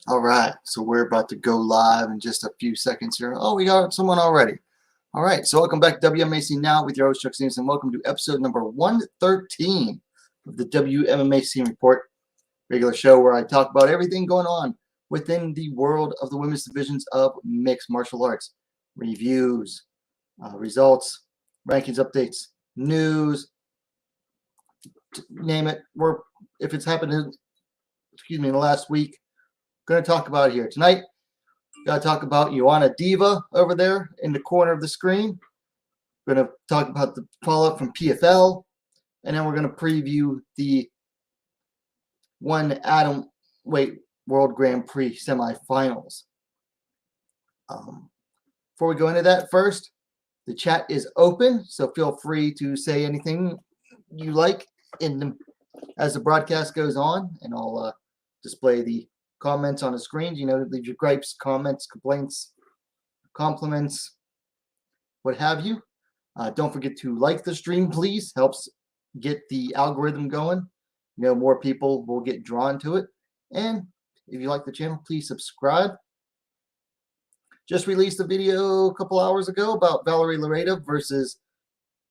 All right, so we're about to go live in just a few seconds here. Oh, we got someone already. All right, so welcome back to WMMA Now with your host, Chuck Stevens, and welcome to episode number 113 of the WMMA Report, regular show where I talk about everything going on within the world of the women's divisions of mixed martial arts. Reviews, results, rankings, updates, news, name it. Or if it's happened in the last week, going to talk about it here tonight. Got to talk about Joanna Diva over there in the corner of the screen. We're going to talk about the follow-up from PFL, and then we're going to preview the one atom weight World Grand Prix semifinals. Before we go into that, first, the chat is open, so feel free to say anything you like as the broadcast goes on, and I'll display the comments on the screen. Leave your gripes, comments, complaints, compliments, what have you. Don't forget to like the stream, please. Helps get the algorithm going. More people will get drawn to it. And if you like the channel, please subscribe. Just released a video a couple hours ago about Loretta versus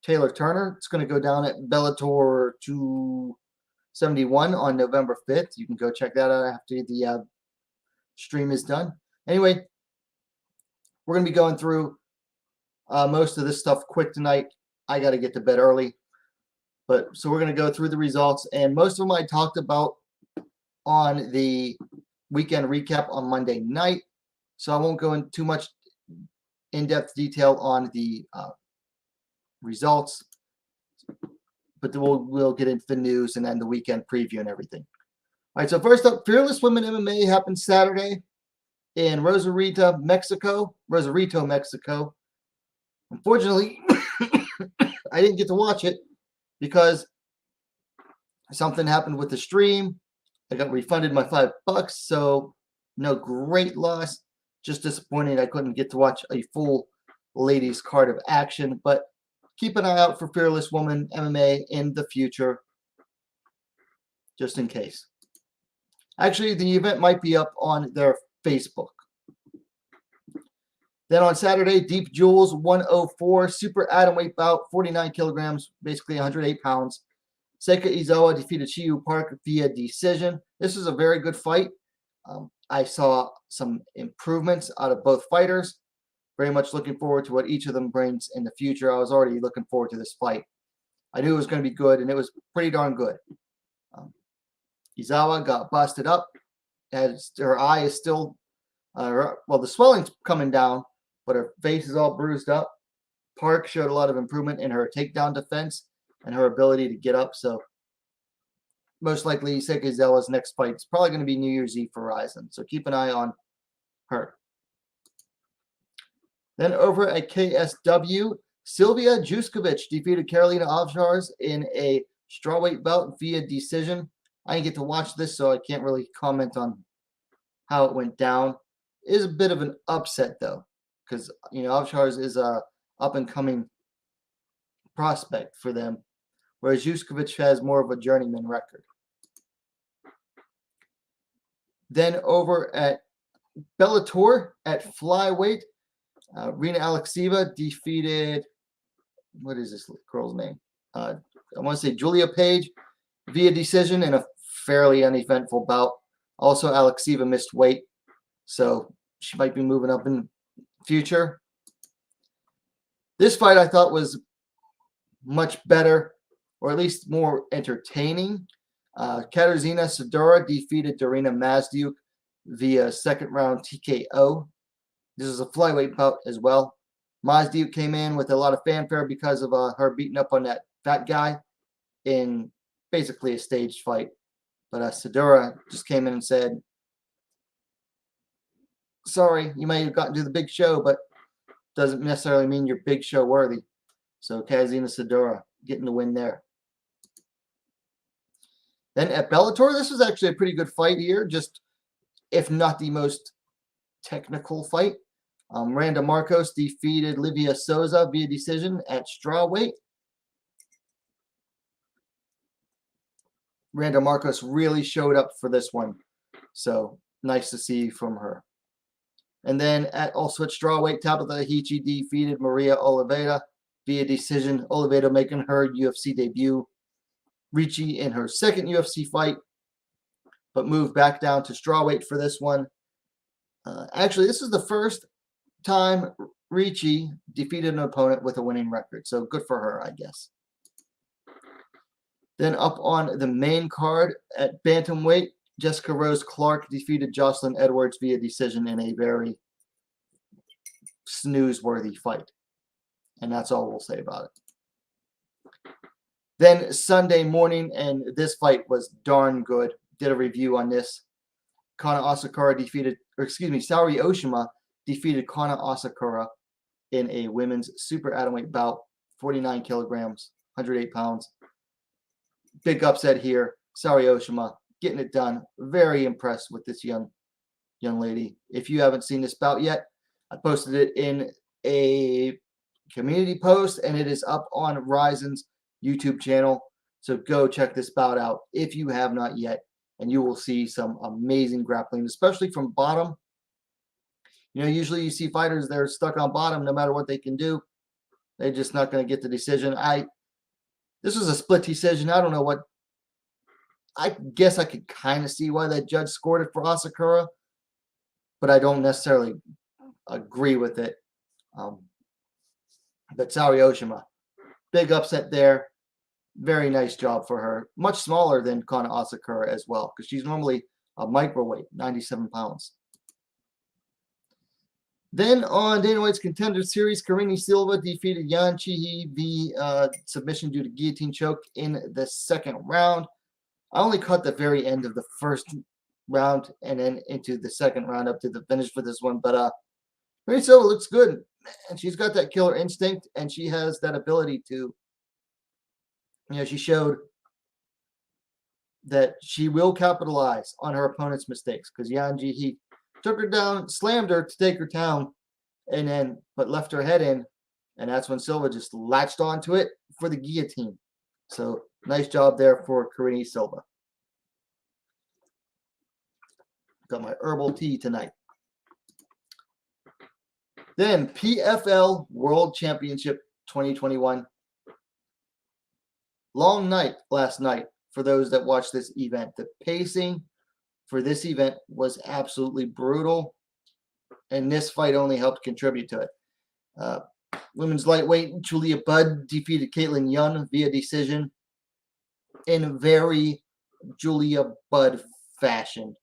Taylor Turner. It's going to go down at Bellator 271 on November 5th. You can go check that out after the stream is done. Anyway, we're going to be going through most of this stuff quick tonight. I got to get to bed early. So we're going to go through the results. And most of them I talked about on the weekend recap on Monday night. So I won't go into too much in-depth detail on the results. But we'll get into the news and then the weekend preview and everything. All right, so first up, Fearless Women MMA happened Saturday in Rosarito, Mexico. Unfortunately, I didn't get to watch it because something happened with the stream. I got refunded my $5, so no great loss. Just disappointed I couldn't get to watch a full ladies card of action, but keep an eye out for Fearless Woman MMA in the future, just in case. Actually, the event might be up on their Facebook. Then on Saturday, Deep Jewels 104 super atomweight bout, 49 kilograms, basically 108 pounds. Seika Izawa defeated Shiyu Park via decision. This is a very good fight. I saw some improvements out of both fighters. Very much looking forward to what each of them brings in the future. I was already looking forward to this fight. I knew it was going to be good, and it was pretty darn good. Izawa got busted up. Her eye is still, the swelling's coming down, but her face is all bruised up. Park showed a lot of improvement in her takedown defense and her ability to get up. So most likely, Seika Izawa's next fight is probably going to be New Year's Eve for Ryzen. So keep an eye on her. Then over at KSW, Silvia Juskovic defeated Karolina Avcars in a strawweight bout via decision. I didn't get to watch this, so I can't really comment on how it went down. It is a bit of an upset, though, because Avcars is a up-and-coming prospect for them, whereas Juskovic has more of a journeyman record. Then over at Bellator at flyweight, Rina Alexieva defeated, what is this girl's name? I want to say Julia Page via decision in a fairly uneventful bout. Also, Alexieva missed weight, so she might be moving up in the future. This fight I thought was much better, or at least more entertaining. Katarzyna Sidora defeated Darina Mazdiuk via second round TKO. This is a flyweight bout as well. Mazdiuk came in with a lot of fanfare because of her beating up on that fat guy in basically a staged fight. But Sidora just came in and said, sorry, you may have gotten to the big show, but doesn't necessarily mean you're big show worthy. So Katarzyna Sidora getting the win there. Then at Bellator, this was actually a pretty good fight here, just if not the most technical fight. Randa Marcos defeated Livia Souza via decision at strawweight. Randa Marcos really showed up for this one. So nice to see from her. And then at also at strawweight, Tabitha Hichi defeated Maria Oliveira via decision. Oliveira making her UFC debut. Ricci in her second UFC fight, but moved back down to strawweight for this one. Actually, this is the first time Ricci defeated an opponent with a winning record, so good for her, I guess. Then up on the main card at bantamweight, Jessica Rose Clark defeated Jocelyn Edwards via decision in a very snooze-worthy fight. And that's all we'll say about it. Then Sunday morning, and this fight was darn good. Did a review on this. Kana Asakura Saori Oshima defeated Kana Asakura in a women's super atomweight bout, 49 kilograms, 108 pounds. Big upset here. Saori Oshima getting it done. Very impressed with this young lady. If you haven't seen this bout yet, I posted it in a community post, and it is up on Ryzen's YouTube channel. So go check this bout out if you have not yet, and you will see some amazing grappling, especially from bottom. You know, usually you see fighters, they're stuck on bottom no matter what they can do. They're just not going to get the decision. This was a split decision. I don't know what. I guess I could kind of see why that judge scored it for Asakura, but I don't necessarily agree with it. But Saori Oshima, big upset there. Very nice job for her. Much smaller than Kana Asakura as well, because she's normally a microweight, 97 pounds. Then on Dana White's Contender Series, Karine Silva defeated Yan Chihi via submission due to guillotine choke in the second round. I only caught the very end of the first round and then into the second round up to the finish for this one. But Karine Silva looks good, and she's got that killer instinct, and she has that ability to, you know, she showed that she will capitalize on her opponent's mistakes, because Yan Chihi took her down, slammed her to take her down, and then but left her head in, and that's when Silva just latched onto it for the guillotine. So nice job there for Karine Silva. Got my herbal tea tonight. Then PFL World Championship 2021. Long night last night for those that watched this event. The pacing for this event was absolutely brutal, and this fight only helped contribute to it. Women's lightweight Julia Budd defeated Caitlin Young via decision in very Julia Budd fashion.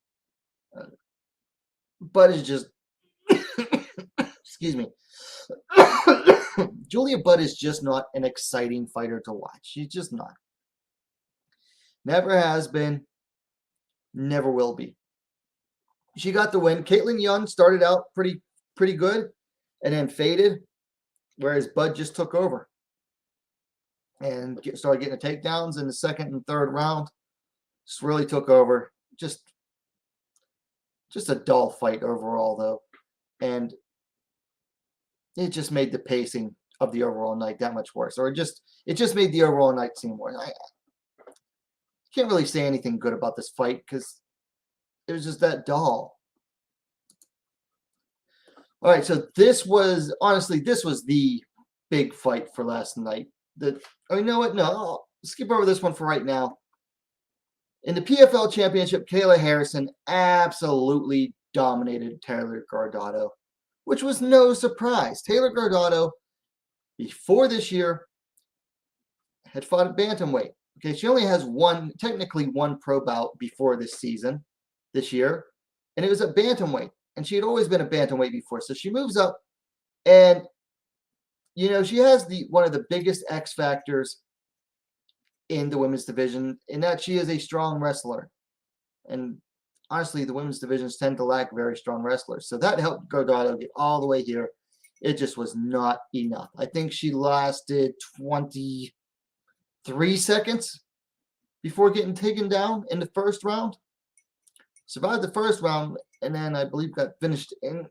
Budd is just excuse me. Julia Budd is just not an exciting fighter to watch. She's just not. Never has been. Never will be. She got the win. Caitlin Young started out pretty good and then faded, whereas Budd just took over and started getting the takedowns in the second and third round. Just really took over. Just a dull fight overall, though. And it just made the pacing of the overall night that much worse. Or it just made the overall night seem worse. I can't really say anything good about this fight because it was just that dull. All right, so this was the big fight for last night. You know what? No, I'll skip over this one for right now. In the PFL Championship, Kayla Harrison absolutely dominated Taylor Guardado, which was no surprise. Taylor Guardado, before this year, had fought at bantamweight. Okay, she only has technically one pro bout before this year, and it was at bantamweight. And she had always been a bantamweight before, so she moves up, and you know she has one of the biggest X factors in the women's division, in that she is a strong wrestler. And honestly, the women's divisions tend to lack very strong wrestlers, so that helped Guardado get all the way here. It just was not enough. I think she lasted 23 seconds before getting taken down in the first round. Survived the first round, and then I believe got finished in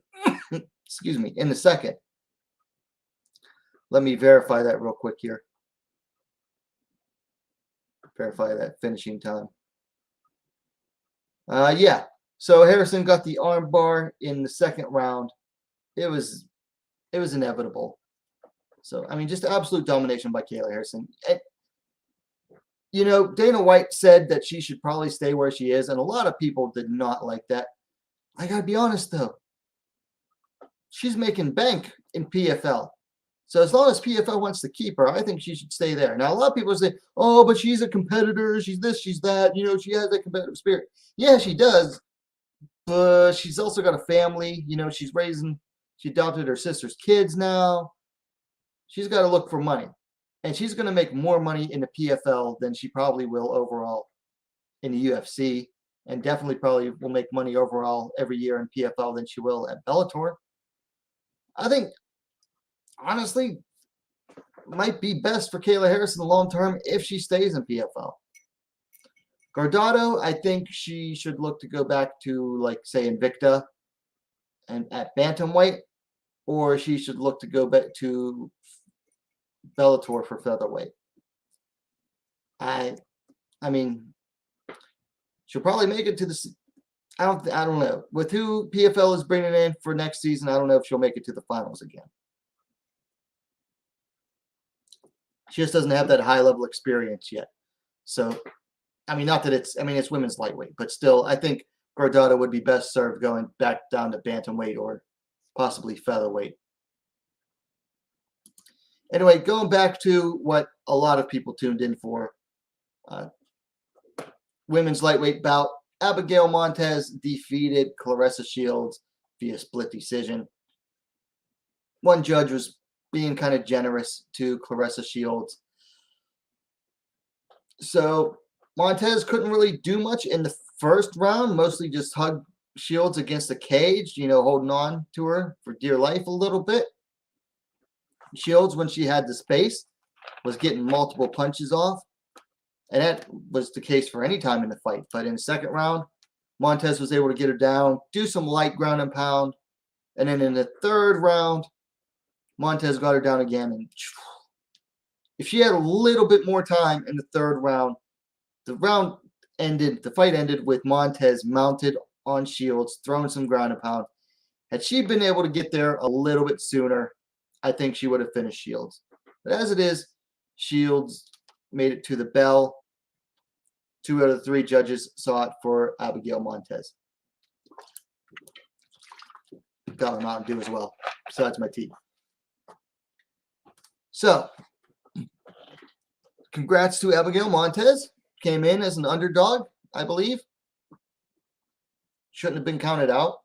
in the second. Let me verify that real quick here. Verify that finishing time. Yeah. So Harrison got the armbar in the second round. It was inevitable. So I mean, just absolute domination by Kayla Harrison. And, Dana White said that she should probably stay where she is, and a lot of people did not like that. I gotta be honest though, she's making bank in PFL. So as long as PFL wants to keep her, I think she should stay there. Now, a lot of people say, oh, but she's a competitor. She's this, she's that. She has that competitive spirit. Yeah, she does. But she's also got a family. She adopted her sister's kids now. She's got to look for money. And she's going to make more money in the PFL than she probably will overall in the UFC. And definitely probably will make money overall every year in PFL than she will at Bellator. I think, honestly, might be best for Kayla Harrison long term if she stays in PFL. Guardado, I think she should look to go back to, like, say, Invicta and at bantamweight, or she should look to go back to Bellator for featherweight. I mean, she'll probably make it to the. I don't know. With who PFL is bringing in for next season, I don't know if she'll make it to the finals again. She just doesn't have that high level experience yet. So, I mean, not that it's women's lightweight, but still, I think Guardado would be best served going back down to bantamweight or possibly featherweight. Anyway, going back to what a lot of people tuned in for, women's lightweight bout. Abigail Montez defeated Claressa Shields via split decision. One judge was being kind of generous to Claressa Shields. So Montez couldn't really do much in the first round, mostly just hugged Shields against the cage, holding on to her for dear life a little bit. Shields, when she had the space, was getting multiple punches off. And that was the case for any time in the fight. But in the second round, Montez was able to get her down, do some light ground and pound. And then in the third round, Montez got her down again. And if she had a little bit more time in the third round, the fight ended with Montez mounted on Shields, throwing some ground and pound. Had she been able to get there a little bit sooner, I think she would have finished Shields. But as it is, Shields made it to the bell. 2 out of 3 judges saw it for Abigail Montez. Got my Mountain Dew as well, besides my tea. So, congrats to Abigail Montez. Came in as an underdog, I believe. Shouldn't have been counted out.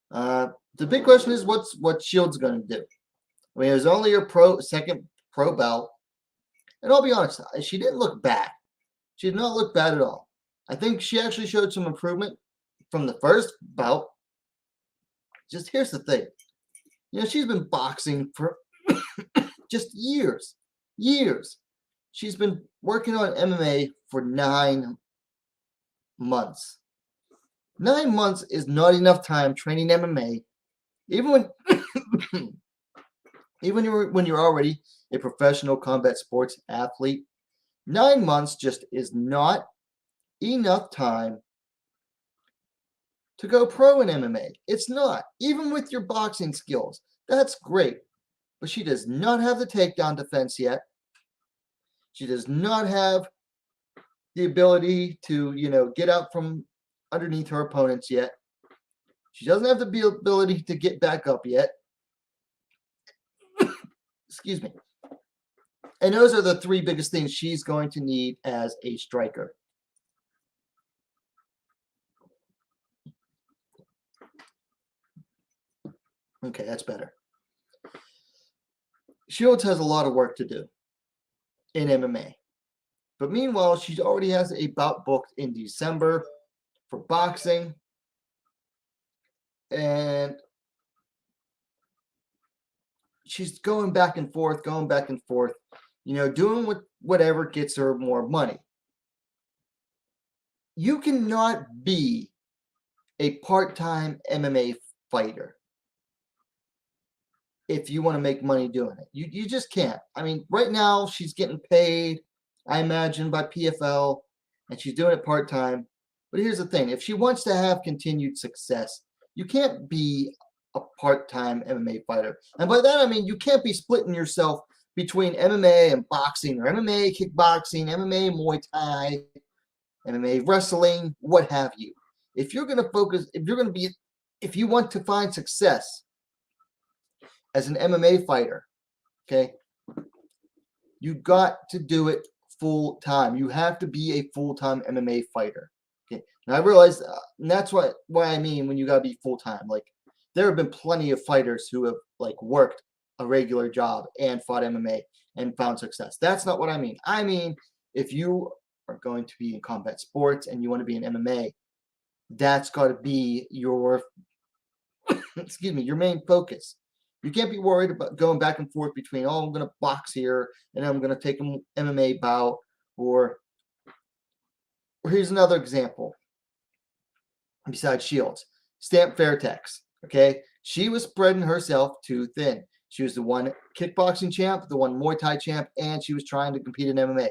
The big question is what Shields going to do. I mean, it was only her second pro bout. And I'll be honest, she didn't look bad. She did not look bad at all. I think she actually showed some improvement from the first bout. Just here's the thing. She's been boxing for just years. She's been working on MMA for 9 months. 9 months is not enough time training MMA, even when you're already a professional combat sports athlete. 9 months just is not enough time to go pro in MMA. It's not. Even with your boxing skills, that's great. But she does not have the takedown defense yet. She does not have the ability to, get out from underneath her opponents yet. She doesn't have the ability to get back up yet. Excuse me. And those are the 3 biggest things she's going to need as a striker. Okay, that's better. Shields has a lot of work to do in MMA. But meanwhile, she already has a bout booked in December for boxing. And she's going back and forth, doing whatever gets her more money. You cannot be a part-time MMA fighter if you want to make money doing it. You just can't. I mean, right now she's getting paid, I imagine, by PFL, and she's doing it part-time. But here's the thing. If she wants to have continued success, you can't be a part-time MMA fighter. And by that, I mean you can't be splitting yourself between MMA and boxing, or MMA kickboxing, MMA Muay Thai, MMA wrestling, what have you. If you're going to focus, if you want to find success as an MMA fighter, okay, you got to do it full time. You have to be a full-time MMA fighter. Okay, and I realize, and that's why I mean when you got to be full-time. Like, there have been plenty of fighters who have like worked a regular job and fought MMA and found success. That's not what I mean. I mean, if you are going to be in combat sports and you want to be in MMA, that's got to be your excuse me, your main focus. You can't be worried about going back and forth between, oh, I'm going to box here and I'm going to take an MMA bout, or here's another example besides Shields. Stamp Fairtex, okay? She was spreading herself too thin. She was the one kickboxing champ, the one Muay Thai champ, and she was trying to compete in MMA.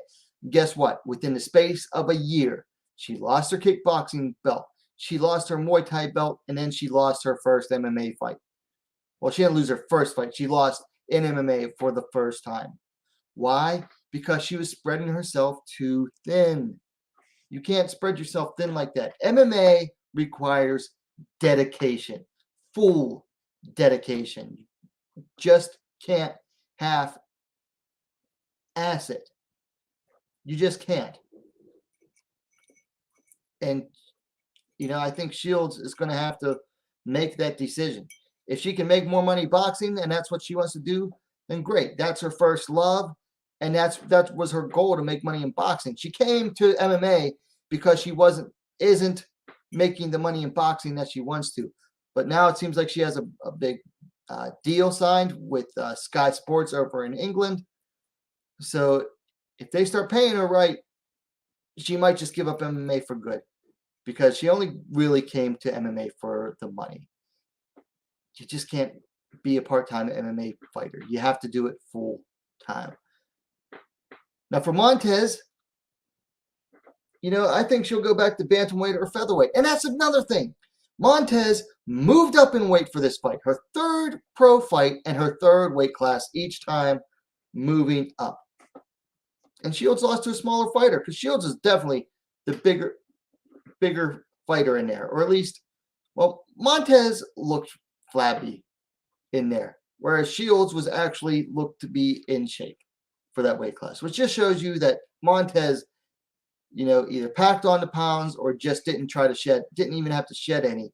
Guess what? Within the space of a year, she lost her kickboxing belt. She lost her Muay Thai belt, and then she lost her first MMA fight. Well, she didn't lose her first fight. She lost in MMA for the first time. Why? Because she was spreading herself too thin. You can't spread yourself thin like that. MMA requires dedication, full dedication. You just can't half-ass it. You just can't. And, I think Shields is going to have to make that decision. If she can make more money boxing and that's what she wants to do, then great. That's her first love, and that was her goal, to make money in boxing. She came to MMA because she isn't making the money in boxing that she wants to. But now it seems like she has a big deal signed with Sky Sports over in England. So if they start paying her right, she might just give up MMA for good, because she only really came to MMA for the money. You just can't be a part-time MMA fighter. You have to do it full time. Now for Montez, I think she'll go back to bantamweight or featherweight. And that's another thing. Montez moved up in weight for this fight. Her third pro fight and her third weight class, each time moving up. And Shields lost to a smaller fighter, because Shields is definitely the bigger fighter in there. Or at least, well, Montez looked flabby in there, whereas Shields was actually looked to be in shape for that weight class, which just shows you that Montez, either packed on the pounds or just didn't even have to shed any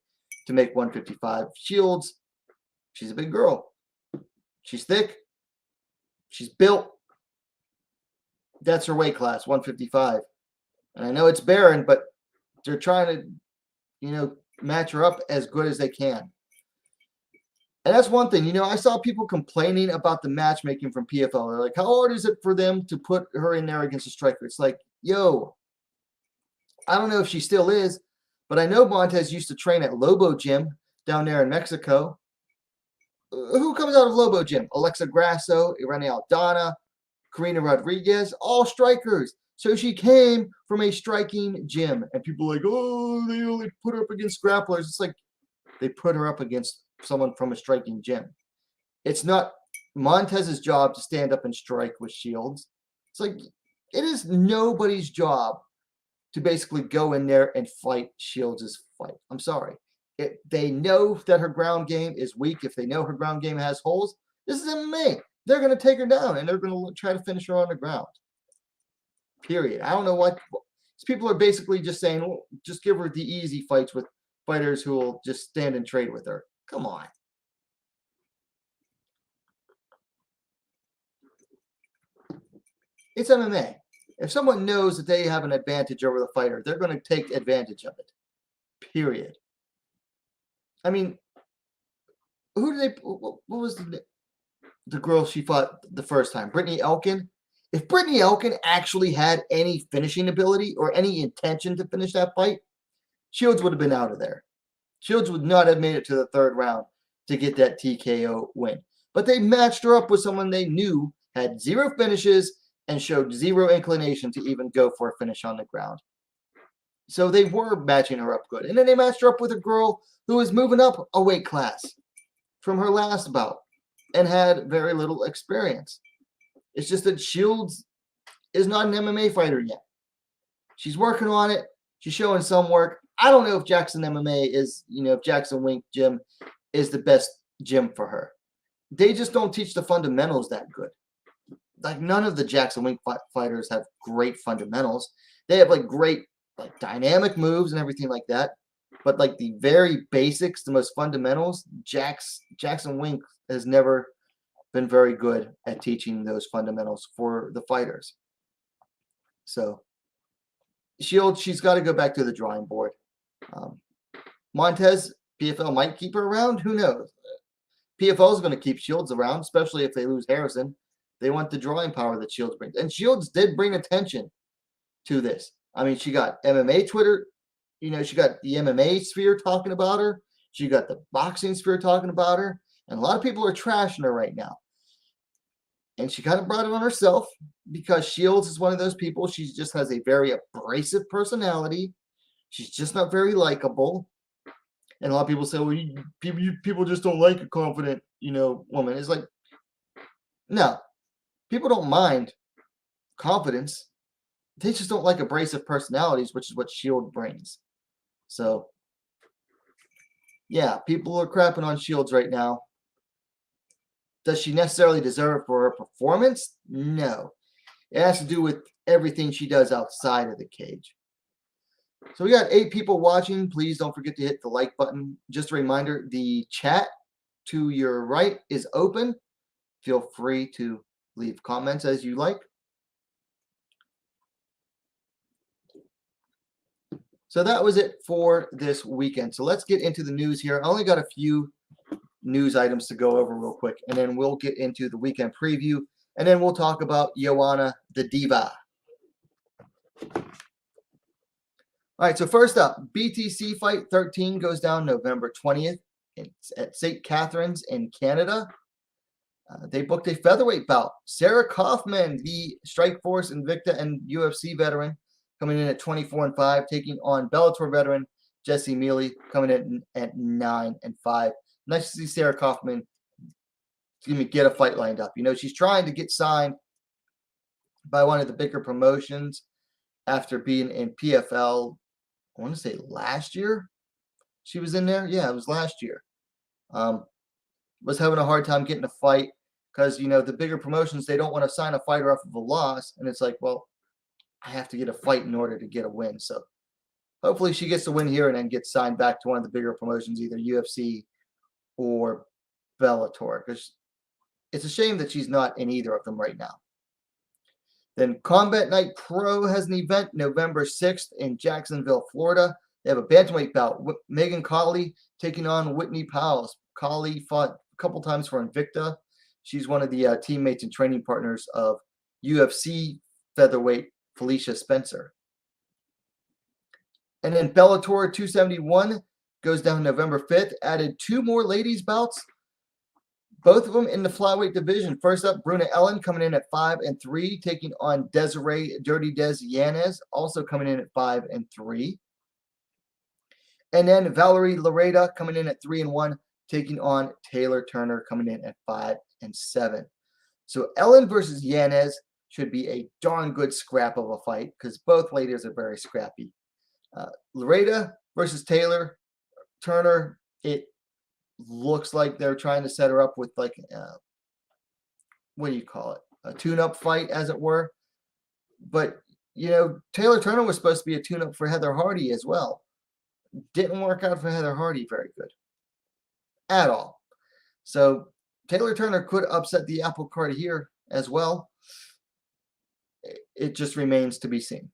to make 155. Shields, she's a big girl. She's thick. She's built. That's her weight class, 155. And I know it's barren, but they're trying to, match her up as good as they can. And that's one thing. I saw people complaining about the matchmaking from PFL. They're like, how hard is it for them to put her in there against a striker? It's like, yo, I don't know if she still is, but I know Montez used to train at Lobo Gym down there in Mexico. Who comes out of Lobo Gym? Alexa Grasso, Irene Aldana, Karina Rodriguez, all strikers. So she came from a striking gym. And people are like, oh, they only put her up against grapplers. It's like they put her up against someone from a striking gym. It's not Montez's job to stand up and strike with Shields. It's like, it is nobody's job to basically go in there and fight Shields' fight. I'm sorry. If they know that her ground game is weak, if they know her ground game has holes, this is MMA. They're going to take her down, and they're going to try to finish her on the ground. Period. I don't know what. People are basically just saying, well, just give her the easy fights with fighters who will just stand and trade with her. Come on. It's MMA. If someone knows that they have an advantage over the fighter, they're going to take advantage of it. Period. I mean, who did they? What was the girl she fought the first time? Brittany Elkin. If Brittany Elkin actually had any finishing ability or any intention to finish that fight, Shields would have been out of there. Shields would not have made it to the third round to get that TKO win. But they matched her up with someone they knew had zero finishes and showed zero inclination to even go for a finish on the ground. So they were matching her up good. And then they matched her up with a girl who was moving up a weight class from her last bout and had very little experience. It's just that Shields is not an MMA fighter yet. She's working on it. She's showing some work. I don't know if Jackson MMA is, if Jackson Wink Gym is the best gym for her. They just don't teach the fundamentals that good. Like none of the Jackson Wink fighters have great fundamentals. They have like great like dynamic moves and everything like that. But like the very basics, the most fundamentals, Jackson Wink has never been very good at teaching those fundamentals for the fighters. So Shield, she's got to go back to the drawing board. Montez, PFL might keep her around. Who knows? PFL is going to keep Shields around, especially if they lose Harrison. They want the drawing power that Shields brings. And Shields did bring attention to this. I mean, she got MMA Twitter. She got the MMA sphere talking about her. She got the boxing sphere talking about her. And a lot of people are trashing her right now. And she kind of brought it on herself because Shields is one of those people. She just has a very abrasive personality. She's just not very likable. And a lot of people say, well, people just don't like a confident, woman. It's like, no. People don't mind confidence. They just don't like abrasive personalities, which is what Shield brings. So, yeah, people are crapping on Shields right now. Does she necessarily deserve for her performance? No. It has to do with everything she does outside of the cage. So we got 8 people watching. Please don't forget to hit the like button. Just a reminder, the chat to your right is open. Feel free to leave comments as you like. So that was it for this weekend. So let's get into the news here. I only got a few news items to go over real quick, and then we'll get into the weekend preview, and then we'll talk about Joanna the Diva. All right, so first up, BTC Fight 13 goes down November 20th. It's at St. Catharines in Canada. They booked a featherweight bout. Sarah Kaufman, the Strikeforce Invicta and UFC veteran, coming in at 24-5, taking on Bellator veteran Jesse Mealy, coming in at 9-5. Nice to see Sarah Kaufman get a fight lined up. She's trying to get signed by one of the bigger promotions after being in PFL, I want to say last year she was in there. Yeah, it was last year. Was having a hard time getting a fight because, the bigger promotions, they don't want to sign a fighter off of a loss. And it's like, well, I have to get a fight in order to get a win. So hopefully she gets the win here and then gets signed back to one of the bigger promotions, either UFC or Bellator, because it's a shame that she's not in either of them right now. Then Combat Night Pro has an event November 6th in Jacksonville, Florida. They have a bantamweight bout. Megan Colley taking on Whitney Powles. Colley fought a couple times for Invicta. She's one of the teammates and training partners of UFC featherweight Felicia Spencer. And then Bellator 271 goes down November 5th. Added 2 more ladies bouts. Both of them in the flyweight division. First up, Bruna Ellen coming in at 5-3, taking on Desiree Dirty Des Yanez, also coming in at 5-3. And then Valerie Loretta coming in at 3-1, taking on Taylor Turner, coming in at 5-7. So Ellen versus Yanez should be a darn good scrap of a fight because both ladies are very scrappy. Loretta versus Taylor Turner, it looks like they're trying to set her up with like, what do you call it? A tune-up fight, as it were. But, Taylor Turner was supposed to be a tune-up for Heather Hardy as well. Didn't work out for Heather Hardy very good at all. So Taylor Turner could upset the apple cart here as well. It just remains to be seen.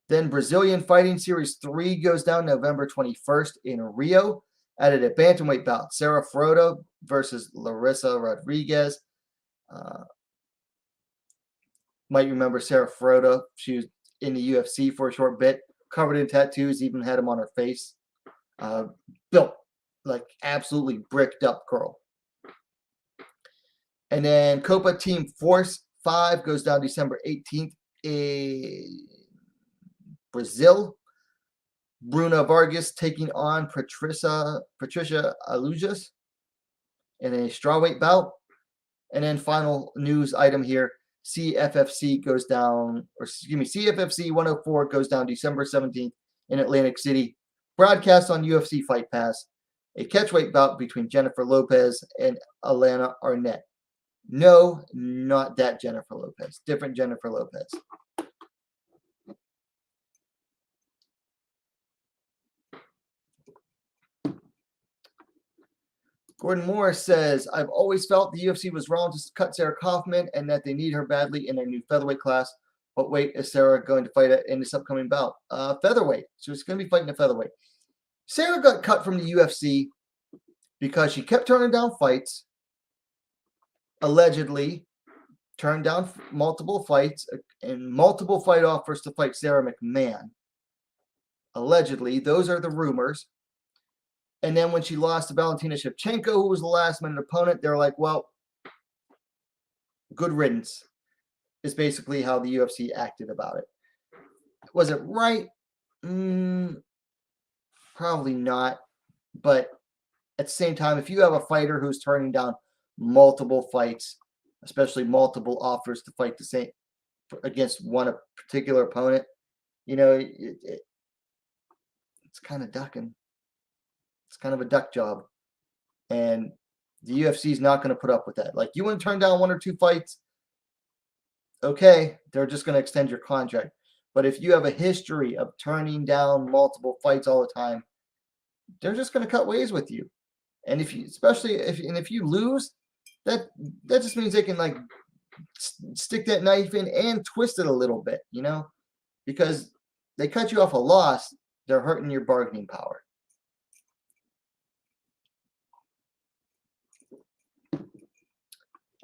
Then Brazilian Fighting Series 3 goes down November 21st in Rio. Added a bantamweight bout. Sarah Froda versus Larissa Rodriguez. Might remember Sarah Froda. She was in the UFC for a short bit. Covered in tattoos. Even had them on her face. Built like absolutely bricked up girl. And then Copa Team Force 5 goes down December 18th in Brazil. Bruna Vargas taking on Patricia Alujas in a strawweight bout. And then final news item here, CFFC goes down, or excuse me, CFFC 104 goes down December 17th in Atlantic City. Broadcast on UFC Fight Pass. A catchweight bout between Jennifer Lopez and Alana Arnett. No, not that Jennifer Lopez. Different Jennifer Lopez. Gordon Morris says, I've always felt the UFC was wrong to cut Sarah Kaufman and that they need her badly in their new featherweight class. What weight is Sarah going to fight at in this upcoming bout? Featherweight. So she's going to be fighting a featherweight. Sarah got cut from the UFC because she kept turning down fights, allegedly turned down multiple fights and multiple fight offers to fight Sarah McMahon. Allegedly, those are the rumors. And then when she lost to Valentina Shevchenko, who was the last-minute opponent, they're like, well, good riddance is basically how the UFC acted about it. Was it right? Probably not. But at the same time, if you have a fighter who's turning down multiple fights, especially multiple offers to fight the same against one particular opponent, you know, it's kind of ducking. It's kind of a duck job. And the UFC is not going to put up with that. Like, you want to turn down one or two fights, okay, they're just going to extend your contract. But if you have a history of turning down multiple fights all the time, they're just going to cut ways with you. And if you, especially if you lose, that just means they can like stick that knife in and twist it a little bit, you know, because they cut you off a loss, they're hurting your bargaining power.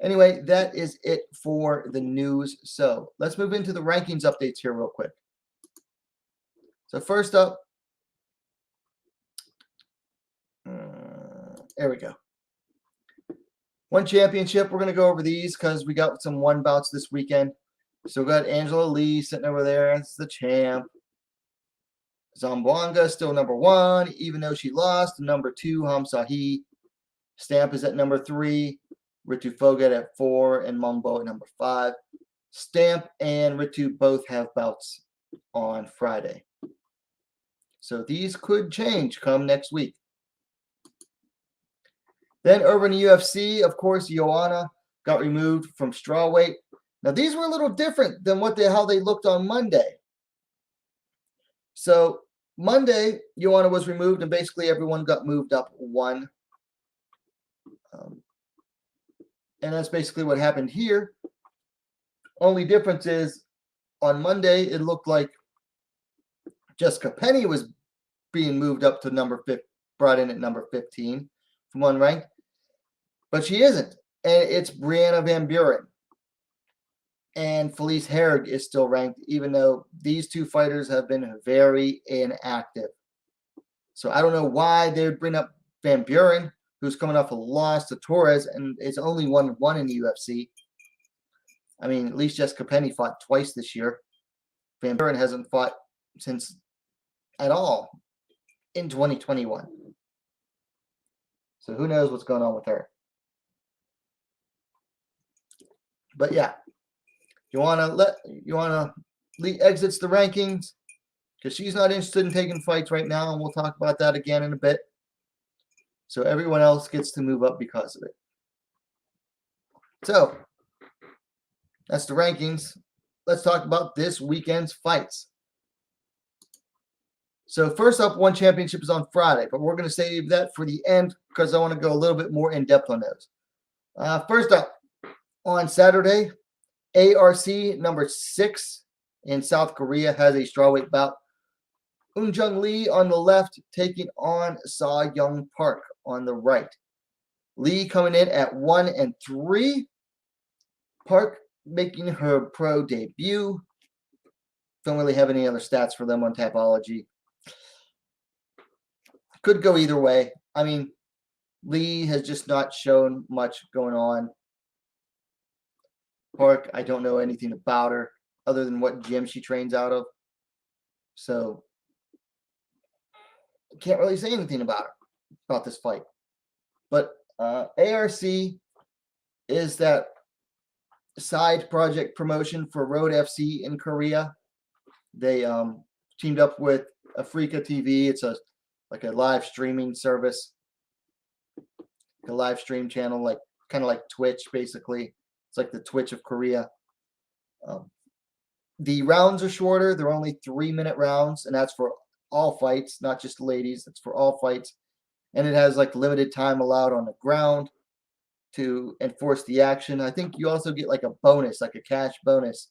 Anyway, that is it for the news. So let's move into the rankings updates here real quick. So first up, there we go. One championship. We're going to go over these because we got some one bouts this weekend. So we got Angela Lee sitting over there. That's the champ. Zamboanga still number 1, even though she lost. Number 2, Hamsahi. Stamp is at number 3. Ritu Fogat at 4 and Mumbo at number 5. Stamp and Ritu both have bouts on Friday. So these could change come next week. Then over in the UFC, of course, Joanna got removed from strawweight. Now these were a little different than how they looked on Monday. So Monday, Joanna was removed and basically everyone got moved up 1. And that's basically what happened here. Only difference is on Monday, it looked like Jessica Penny was being moved up to number 5, brought in at number 15 from unranked. But she isn't. And it's Brianna Van Buren. And Felice Herrig is still ranked, even though these two fighters have been very inactive. So I don't know why they would bring up Van Buren, who's coming off a loss to Torres, and it's only 1-1 in the UFC. I mean, at least Jessica Penny fought twice this year. Van Buren hasn't fought since at all in 2021. So who knows what's going on with her. But yeah, Joanna Lee exits the rankings because she's not interested in taking fights right now, and we'll talk about that again in a bit. So everyone else gets to move up because of it. So that's the rankings. Let's talk about this weekend's fights. So first up, one championship is on Friday, but we're going to save that for the end because I want to go a little bit more in depth on those. First up, on Saturday, ARC number 6 in South Korea has a strawweight bout. Eunjung Lee on the left taking on Saw Young Park on the right. Lee coming in at 1-3. Park making her pro debut. Don't really have any other stats for them on Tapology. Could go either way. I mean, Lee has just not shown much going on. Park, I don't know anything about her other than what gym she trains out of. So can't really say anything about this fight. But ARC is that side project promotion for Road FC in Korea. They teamed up with Africa TV. It's like a live streaming service, a live stream channel, like kind of like Twitch, basically. It's like the Twitch of Korea. The rounds are shorter. They're only 3-minute rounds, and that's for all fights, not just ladies. It's for all fights. And it has like limited time allowed on the ground to enforce the action. I think you also get like a bonus, like a cash bonus,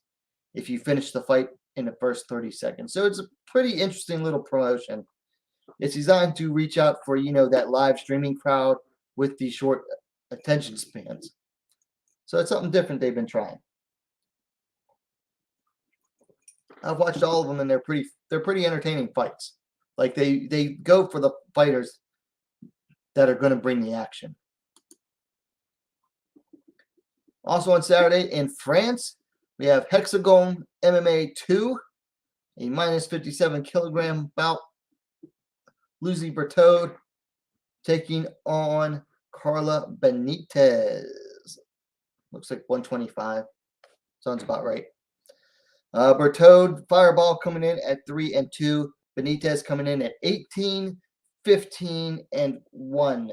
if you finish the fight in the first 30 seconds. So it's a pretty interesting little promotion. It's designed to reach out for, that live streaming crowd with the short attention spans. So it's something different they've been trying. I've watched all of them, and they're pretty entertaining fights. Like they go for the fighters that are going to bring the action. Also on Saturday in France, we have Hexagon MMA 2, a minus 57 kilogram bout. Lucy Bertode taking on Carla Benitez. Looks like 125. Sounds about right. Bertode, Fireball coming in at 3-2. Benitez coming in at 18, 15, and 1.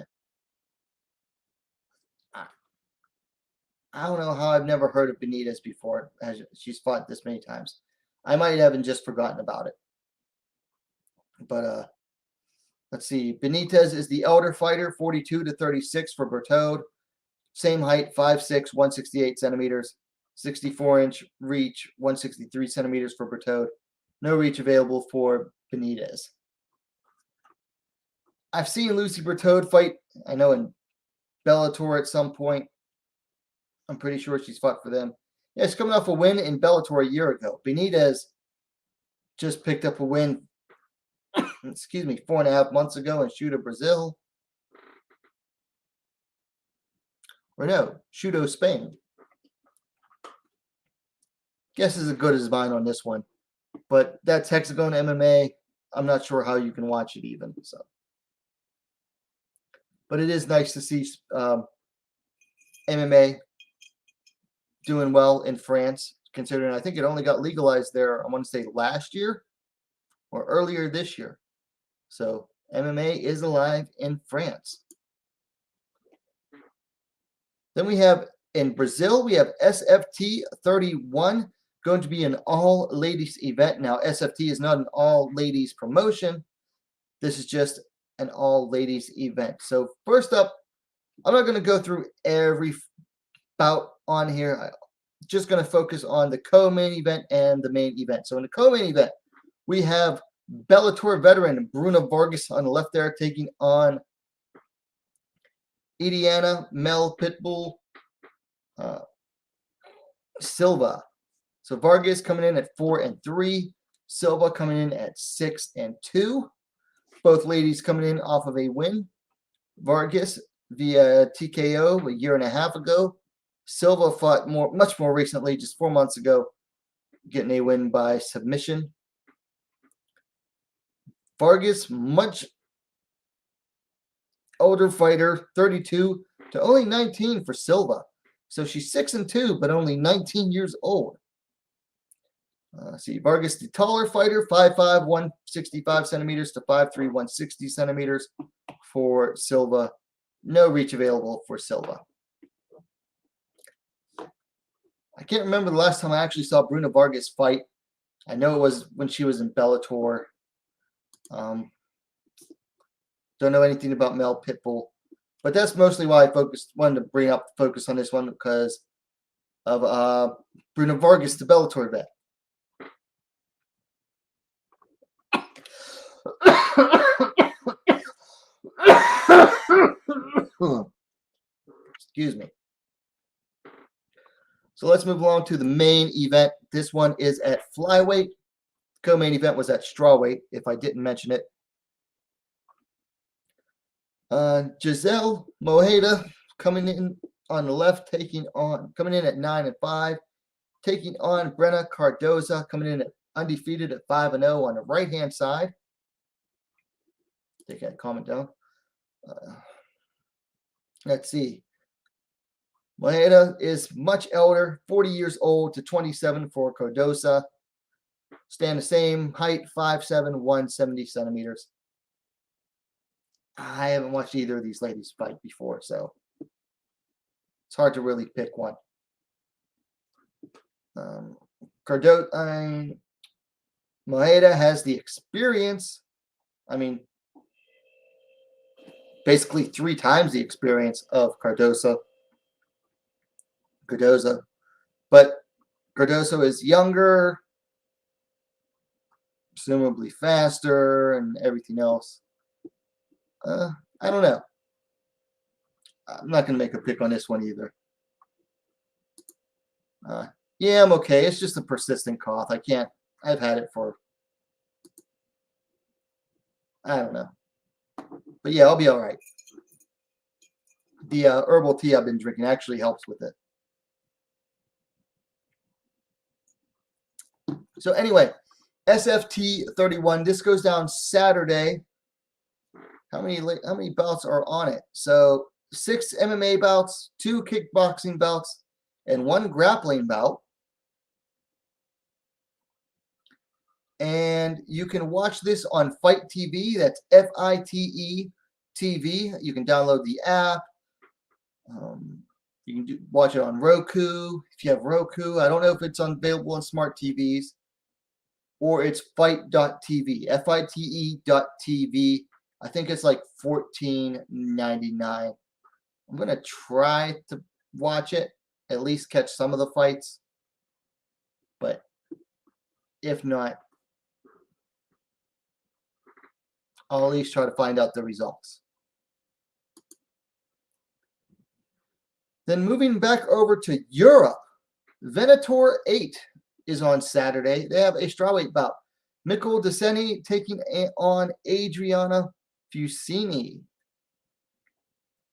I don't know how I've never heard of Benitez before, as she's fought this many times. I might have just forgotten about it. But let's see. Benitez is the elder fighter, 42 to 36 for Bertode. Same height, 5'6", 168 centimeters. 64-inch reach, 163 centimeters for Bertode. No reach available for Benitez. I've seen Lucy Bertode fight, I know, in Bellator at some point. I'm pretty sure she's fought for them. Yeah, she's coming off a win in Bellator a year ago. Benitez just picked up a win, 4.5 months ago in Shooto, Brazil. Or no, Shooto, Spain. Guess is as good as mine on this one. But that's Hexagon MMA. I'm not sure how you can watch it even. So, but it is nice to see MMA doing well in France, considering I think it only got legalized there, I want to say last year or earlier this year. So MMA is alive in France. Then we have in Brazil, we have SFT 31, going to be an all-ladies event. Now, SFT is not an all-ladies promotion. This is just an all-ladies event. So first up, I'm not going to go through every bout on here. I'm just going to focus on the co-main event and the main event. So in the co-main event, we have Bellator veteran Bruna Vargas on the left there taking on Idiana Mel Pitbull Silva. So Vargas coming in at 4-3, Silva coming in at 6-2. Both ladies coming in off of a win. Vargas via TKO a year and a half ago. Silva fought much more recently, just 4 months ago, getting a win by submission. Vargas, much older fighter, 32 to only 19 for Silva. So she's 6-2, but only 19 years old. See, Vargas, the taller fighter, 5'5", 165 centimeters to 5'3", 160 centimeters for Silva. No reach available for Silva. I can't remember the last time I actually saw Bruna Vargas fight. I know it was when she was in Bellator. Don't know anything about Mel Pitbull. But that's mostly why I wanted to bring up the focus on this one, because of Bruna Vargas, the Bellator vet. Excuse me. So let's move along to the main event. This one is at flyweight. Co-main event was at strawweight, if I didn't mention it. Giselle Mojeda coming in on the left, coming in at 9-5, taking on Brenna Cardoza, coming in at undefeated at 5-0 on the right-hand side. Take that comment down. Let's see. Loretta is much elder, 40 years old to 27 for Cardosa. Stand the same height, 5'7", 170 centimeters. I haven't watched either of these ladies fight before, so it's hard to really pick one. Loretta has the experience. I mean, basically 3 times the experience of Cardosa. But Cardoso is younger, presumably faster, and everything else. I don't know. I'm not going to make a pick on this one either. Yeah, I'm okay. It's just a persistent cough. I've had it for, I don't know. But yeah, I'll be all right. The herbal tea I've been drinking actually helps with it. So anyway, SFT 31. This goes down Saturday. How many bouts are on it? So 6 MMA bouts, 2 kickboxing bouts, and 1 grappling bout. And you can watch this on Fight TV. That's FITE TV. You can download the app. You can watch it on Roku if you have Roku. I don't know if it's available on smart TVs. Or it's fight.tv, FITE.tv. I think it's like $14.99. I'm going to try to watch it, at least catch some of the fights. But if not, I'll at least try to find out the results. Then moving back over to Europe, Venator 8 is on Saturday. They have a strawweight bout. Mikkel Deseni taking on Adriana Fusini.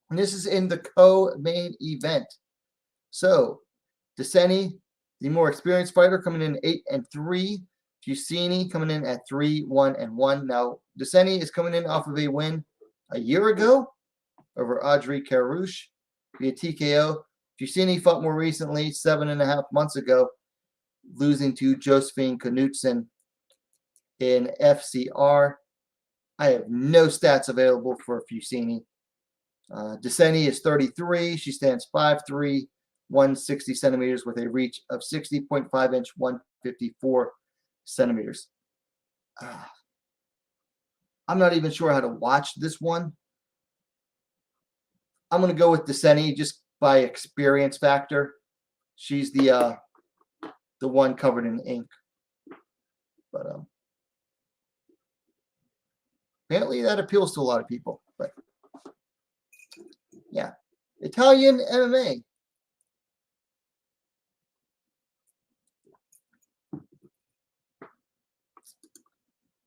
And this is in the co-main event. So, Deseni, the more experienced fighter, coming in 8-3. Fusini coming in at 3-1-1. Now, Deseni is coming in off of a win a year ago over Audrey Carouche via TKO. Fusini fought more recently, 7.5 months ago, losing to Josephine Knudsen in FCR. I have no stats available for Fusini. Deseni is 33. She stands 5'3", 160 centimeters with a reach of 60.5 inch, 154 centimeters. I'm not even sure how to watch this one. I'm going to go with Deseni just by experience factor. She's the one covered in ink. But apparently that appeals to a lot of people. But yeah, Italian MMA.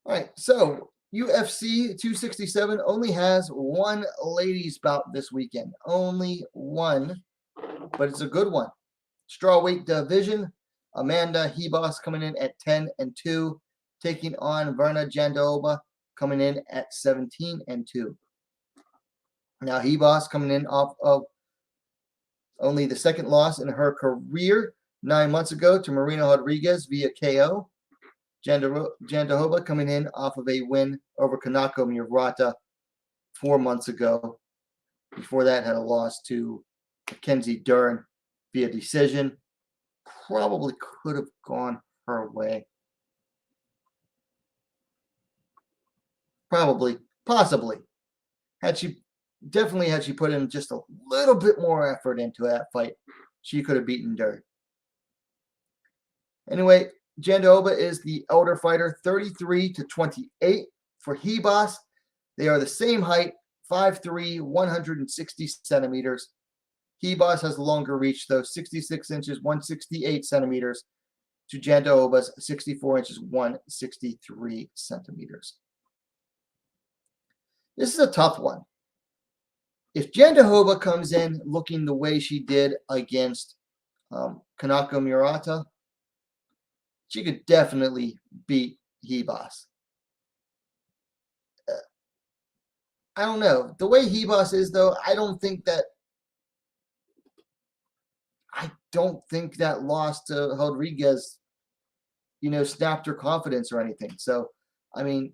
All right, so UFC 267 only has 1 ladies bout this weekend. Only 1, but it's a good one. Strawweight division. Amanda Hebos coming in at 10-2, taking on Verna Jandiroba coming in at 17-2. Now Hebos coming in off of only the 2nd loss in her career 9 months ago to Marina Rodriguez via KO. Jandiroba coming in off of a win over Kanako Murata 4 months ago. Before that, had a loss to Mackenzie Dern via decision. Probably could have gone her way. Possibly. Had she put in just a little bit more effort into that fight, she could have beaten Dern. Anyway, Jandiroba is the elder fighter, 33-28 for Hebos. They are the same height, 5'3", 160 centimeters. Hebos has the longer reach, though, 66 inches, 168 centimeters, to Jandiroba's 64 inches, 163 centimeters. This is a tough one. If Jandiroba comes in looking the way she did against Kanako Murata, she could definitely beat Hebos. I don't know. The way Hebos is, though, I don't think that loss to Rodriguez, snapped her confidence or anything. So, I mean,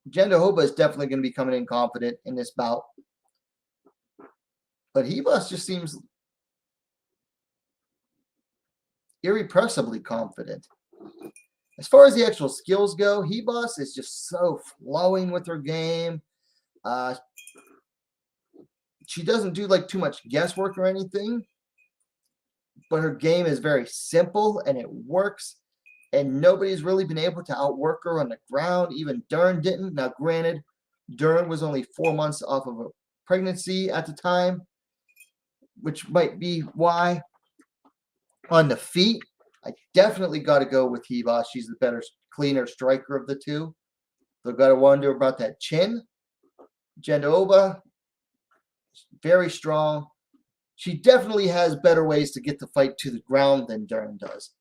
Jandiroba is definitely going to be coming in confident in this bout. But Hebos just seems irrepressibly confident. As far as the actual skills go, Hebos is just so flowing with her game. She doesn't do like too much guesswork or anything, but her game is very simple and it works. And nobody's really been able to outwork her on the ground. Even Dern didn't. Now, granted, Dern was only 4 months off of a pregnancy at the time, which might be why. On the feet, I definitely got to go with Hebos. She's the better, cleaner striker of the two. So got to wonder about that chin. Jandiroba, very strong. She definitely has better ways to get the fight to the ground than Dern does.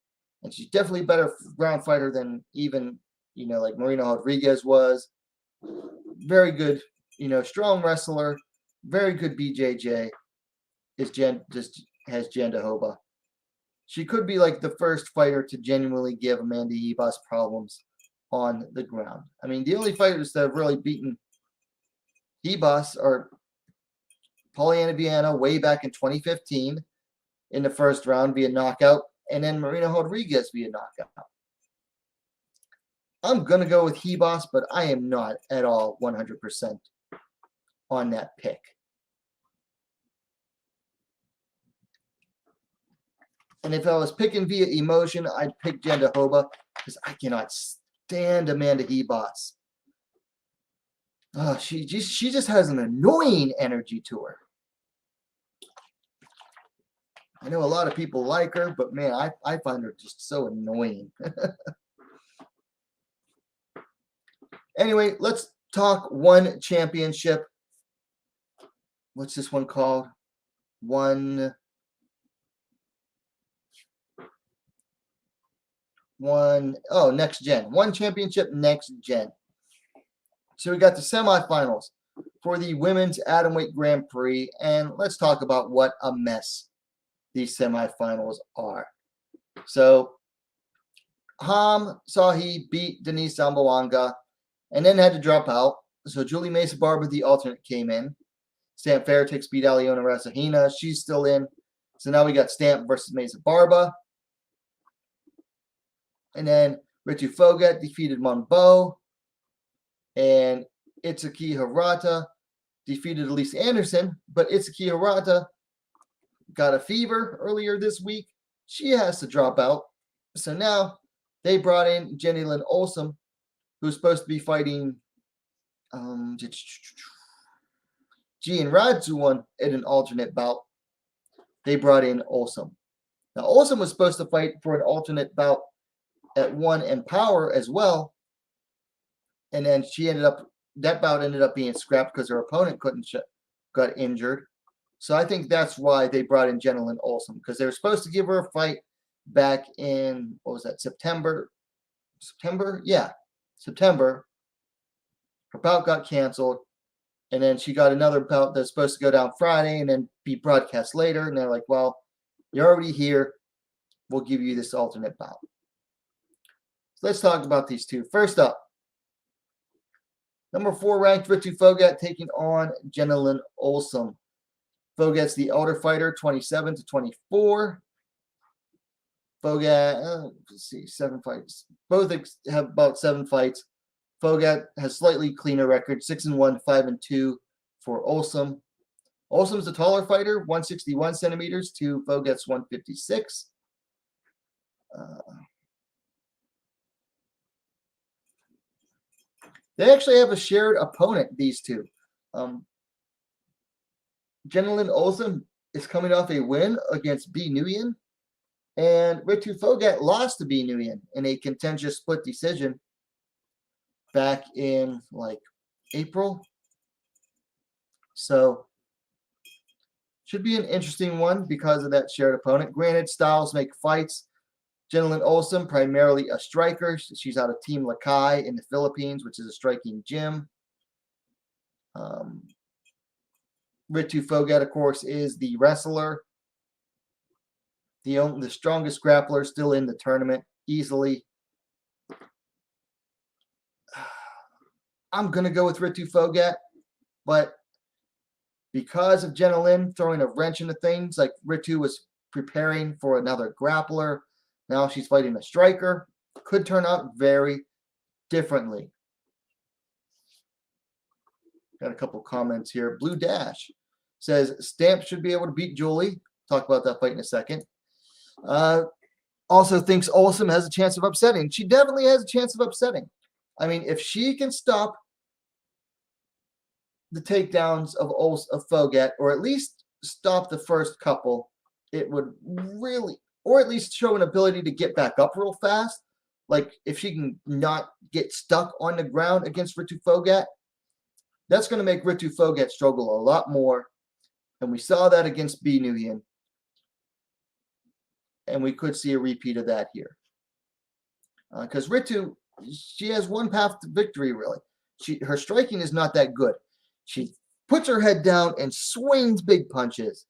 And she's definitely a better ground fighter than even, like Marina Rodriguez was. Very good, strong wrestler. Very good BJJ. Has Jandiroba. She could be like the first fighter to genuinely give Amanda Hebos problems on the ground. I mean, the only fighters that have really beaten Hebos are Polyana Viana way back in 2015 in the first round via knockout, and then Marina Rodriguez via knockout. I'm going to go with Hebos, but I am not at all 100% on that pick. And if I was picking via emotion, I'd pick Jandiroba because I cannot stand Amanda Hebos. Oh, she just has an annoying energy to her. I know a lot of people like her, but man, I find her just so annoying. Anyway, let's talk one championship. What's this one called? Next gen. One championship, next gen. So we got the semifinals for the Women's Atomweight Grand Prix, and let's talk about what a mess these semifinals are. So Ham Sahi beat Denise Zamboanga and then had to drop out. So Julie Mesa Barba, the alternate, came in. Stamp Fairtex beat Aliona Rasahina. She's still in. So now we got Stamp versus Mesa Barba. And then Ritu Fogat defeated Monbo. And Itsuki Hirata defeated Elise Anderson. But Itsuki Hirata got a fever earlier this week. She has to drop out. So now they brought in Jenny Lynn Olsen, who's supposed to be fighting Gian Radzuan in an alternate bout. They brought in Olsen. Now, Olsen was supposed to fight for an alternate bout at One Empower as well. And then that bout ended up being scrapped because her opponent got injured. So I think that's why they brought in Jenny Lynn Olsen, because they were supposed to give her a fight back in, September? Yeah, September. Her bout got canceled. And then she got another bout that's supposed to go down Friday and then be broadcast later. And they're like, well, you're already here. We'll give you this alternate bout. So let's talk about these two. First up, number 4 ranked Ritu Fogat taking on Jenny Lynn Olsen. Fogat's the elder fighter, 27-24. Fogat, 7 fights. Both have about 7 fights. Fogat has slightly cleaner record, 6-1, 5-2 for Olsen. Olsen's the taller fighter, 161 centimeters to Fogat's 156. They actually have a shared opponent, these two. Jenny Lynn Olsen is coming off a win against B. Nguyen, and Ritu Fogat lost to B. Nguyen in a contentious split decision back in April. So should be an interesting one because of that shared opponent. Granted, styles make fights. Jenilyn Olsen, primarily a striker. She's out of Team Lakai in the Philippines, which is a striking gym. Ritu Phogat, of course, is the wrestler. The strongest grappler still in the tournament, easily. I'm going to go with Ritu Phogat, but because of Jenilyn throwing a wrench into things, like Ritu was preparing for another grappler, now she's fighting a striker, could turn out very differently. Got a couple comments here. Blue Dash says Stamp should be able to beat Julie. Talk about that fight in a second. Also thinks Olsen has a chance of upsetting. She definitely has a chance of upsetting. I mean, if she can stop the takedowns of Phogat, or at least stop the first couple, it would really, or at least show an ability to get back up real fast. Like if she can not get stuck on the ground against Ritu Phogat, that's going to make Ritu Phogat struggle a lot more. And we saw that against B. Nguyen. And we could see a repeat of that here. Because Ritu, she has one path to victory, really. Her striking is not that good. She puts her head down and swings big punches.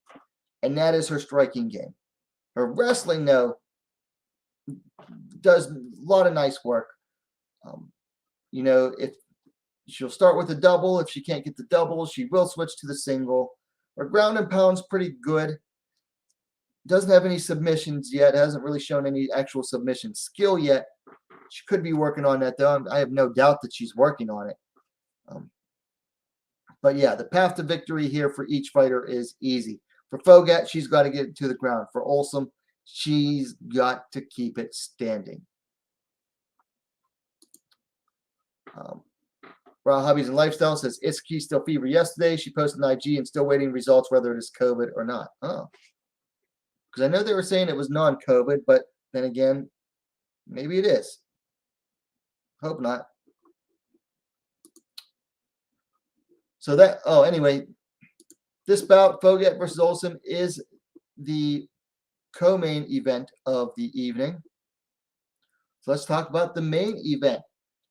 And that is her striking game. Her wrestling, though, does a lot of nice work. If she'll start with a double. If she can't get the double, she will switch to the single. Her ground and pound's pretty good. Doesn't have any submissions yet. Hasn't really shown any actual submission skill yet. She could be working on that, though. I have no doubt that she's working on it. But yeah, the path to victory here for each fighter is easy. For Phogat, she's got to get it to the ground. For Olsen, she's got to keep it standing. Raw Hobbies and Lifestyle says Iski still fever yesterday. She posted an IG and still waiting results whether it is COVID or not. Oh. Because I know they were saying it was non-COVID, but then again, maybe it is. Hope not. So anyway, this bout, Phogat versus Olsen, is the co-main event of the evening. So let's talk about the main event.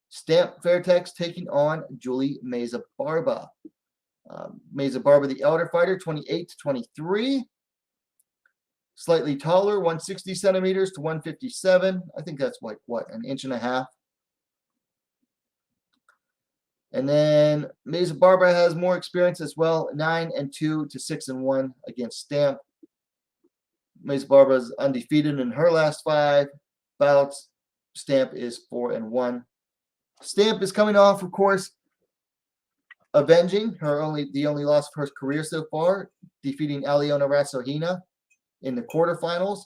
Stamp Fairtex taking on Julie Meza Barba. Meza Barba, the elder fighter, 28-23. Slightly taller, 160 centimeters to 157. I think that's like, an inch and a half. And then Meza Barba has more experience as well, 9-2 to 6-1 against Stamp. Meza Barba is undefeated in her last 5 bouts. Stamp is 4-1. Stamp is coming off, of course, avenging the only loss of her career so far, defeating Aliona Rasohina in the quarterfinals.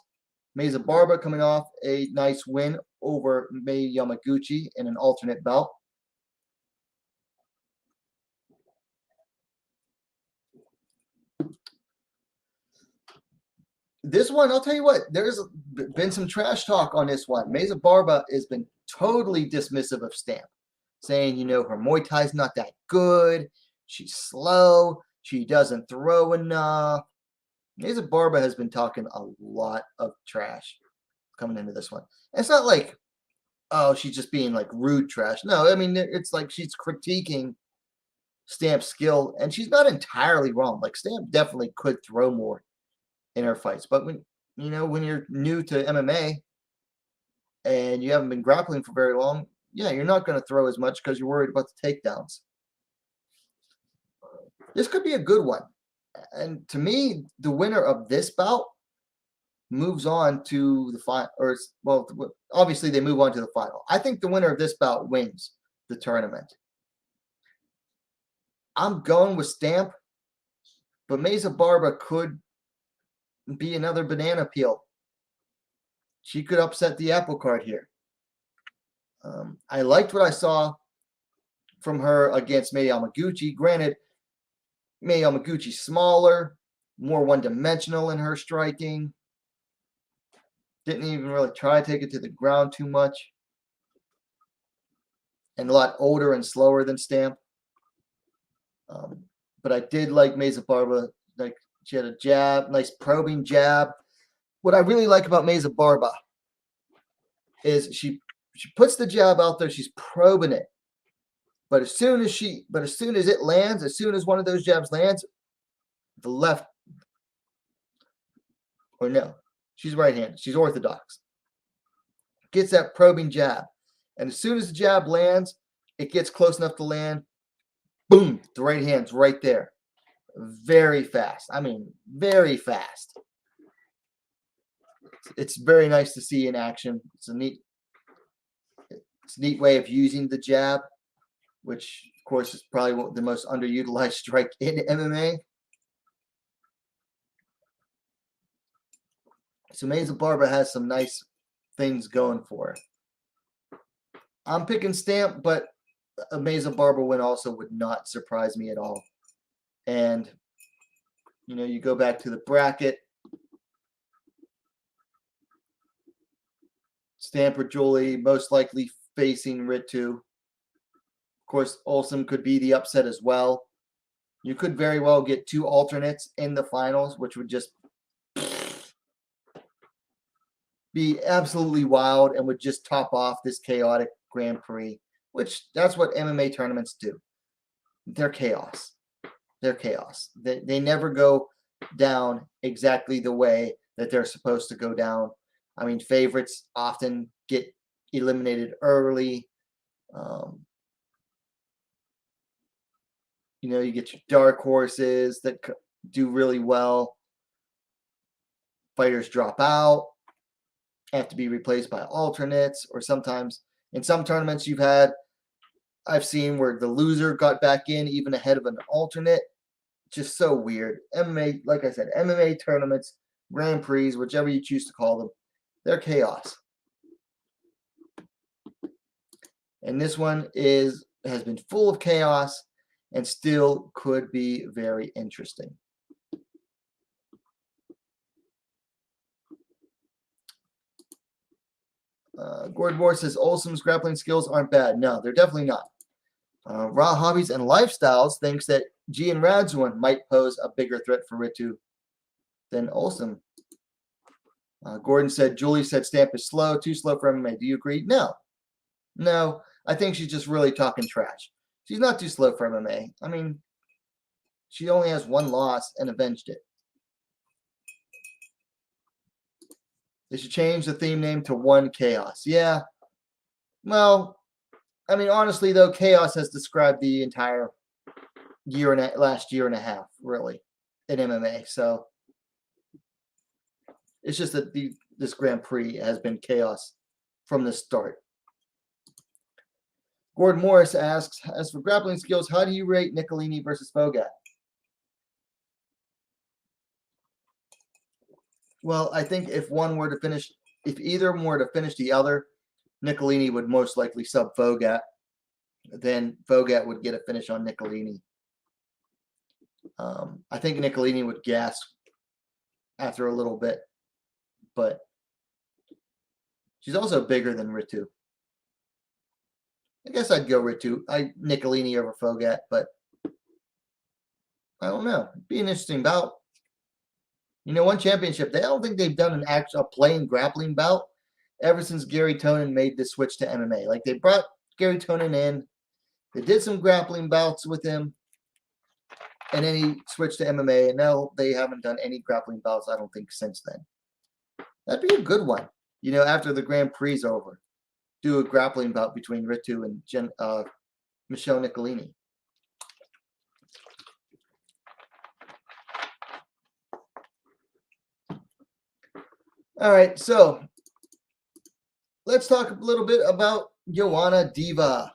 Meza Barba coming off a nice win over Mei Yamaguchi in an alternate bout. This one, I'll tell you what, there's been some trash talk on this one. Meza Barba has been totally dismissive of Stamp, saying, her Muay Thai's not that good. She's slow. She doesn't throw enough. Meza Barba has been talking a lot of trash coming into this one. And it's not like, she's just being like rude trash. No, I mean, it's like she's critiquing Stamp's skill, and she's not entirely wrong. Like, Stamp definitely could throw more in her fights. But when you're new to MMA and you haven't been grappling for very long, yeah, you're not going to throw as much because you're worried about the takedowns. This could be a good one. And to me, the winner of this bout moves on to the final, obviously they move on to the final. I think the winner of this bout wins the tournament. I'm going with Stamp, but Meza Barba could be another banana peel. She could upset the apple cart here. I liked what I saw from her against Mei Yamaguchi. Granted, Mei Yamaguchi's smaller, more one-dimensional in her striking. Didn't even really try to take it to the ground too much. And a lot older and slower than Stamp. But I did like Meza Barba. Like, she had a jab, nice probing jab. What I really like about Meza Barba is she puts the jab out there, she's probing it. But as soon as it lands, as soon as one of those jabs lands, the left, or no, she's right-handed, she's orthodox, gets that probing jab. And as soon as the jab lands, it gets close enough to land, boom, the right hand's right there. Very fast. I mean, very fast. It's very nice to see in action. It's a neat way of using the jab, which, of course, is probably the most underutilized strike in MMA. So Mayza Barber has some nice things going for her. I'm picking Stamp, but a Mayza Barber win also would not surprise me at all. And, you know, you go back to the bracket. Stamp or Julie most likely facing Ritu. Of course, Olsen could be the upset as well. You could very well get two alternates in the finals, which would just be absolutely wild and would just top off this chaotic Grand Prix, which that's what MMA tournaments do. They're chaos. They're chaos. They never go down exactly the way that they're supposed to go down. I mean, favorites often get eliminated early. You know, you get your dark horses that do really well. Fighters drop out, have to be replaced by alternates, or sometimes in some tournaments I've seen where the loser got back in even ahead of an alternate. Just so weird. MMA, like I said, MMA tournaments, Grand Prix, whichever you choose to call them, they're chaos. And this one has been full of chaos and still could be very interesting. Gordon Moore says Olsen's grappling skills aren't bad. No, they're definitely not. Raw Hobbies and Lifestyles thinks that Gian Radzuan might pose a bigger threat for Ritu than Olsen. Gordon said Julie said Stamp is slow, too slow for MMA. Do you agree? No. No, I think she's just really talking trash. She's not too slow for MMA. I mean, she only has one loss and avenged it. They should change the theme name to One Chaos. Yeah. Well, I mean, honestly, though, chaos has described the entire last year and a half, really, in MMA. So it's just that this Grand Prix has been chaos from the start. Gordon Morris asks, as for grappling skills, how do you rate Nicolini versus Fogat? Well, I think if either one were to finish the other, Nicolini would most likely sub Fogat. Then Fogat would get a finish on Nicolini. I think Nicolini would gasp after a little bit, but she's also bigger than Ritu. I guess I'd go Nicolini over Fogat, but I don't know. It'd be an interesting bout. You know, one championship, I don't think they've done a plain grappling bout ever since Gary Tonin made the switch to MMA. Like, they brought Gary Tonin in, they did some grappling bouts with him, and then he switched to MMA, and now they haven't done any grappling bouts, I don't think, since then. That'd be a good one. You know, after the Grand Prix is over, do a grappling bout between Ritu and Michelle Nicolini. All right, so let's talk a little bit about Joanna Diva.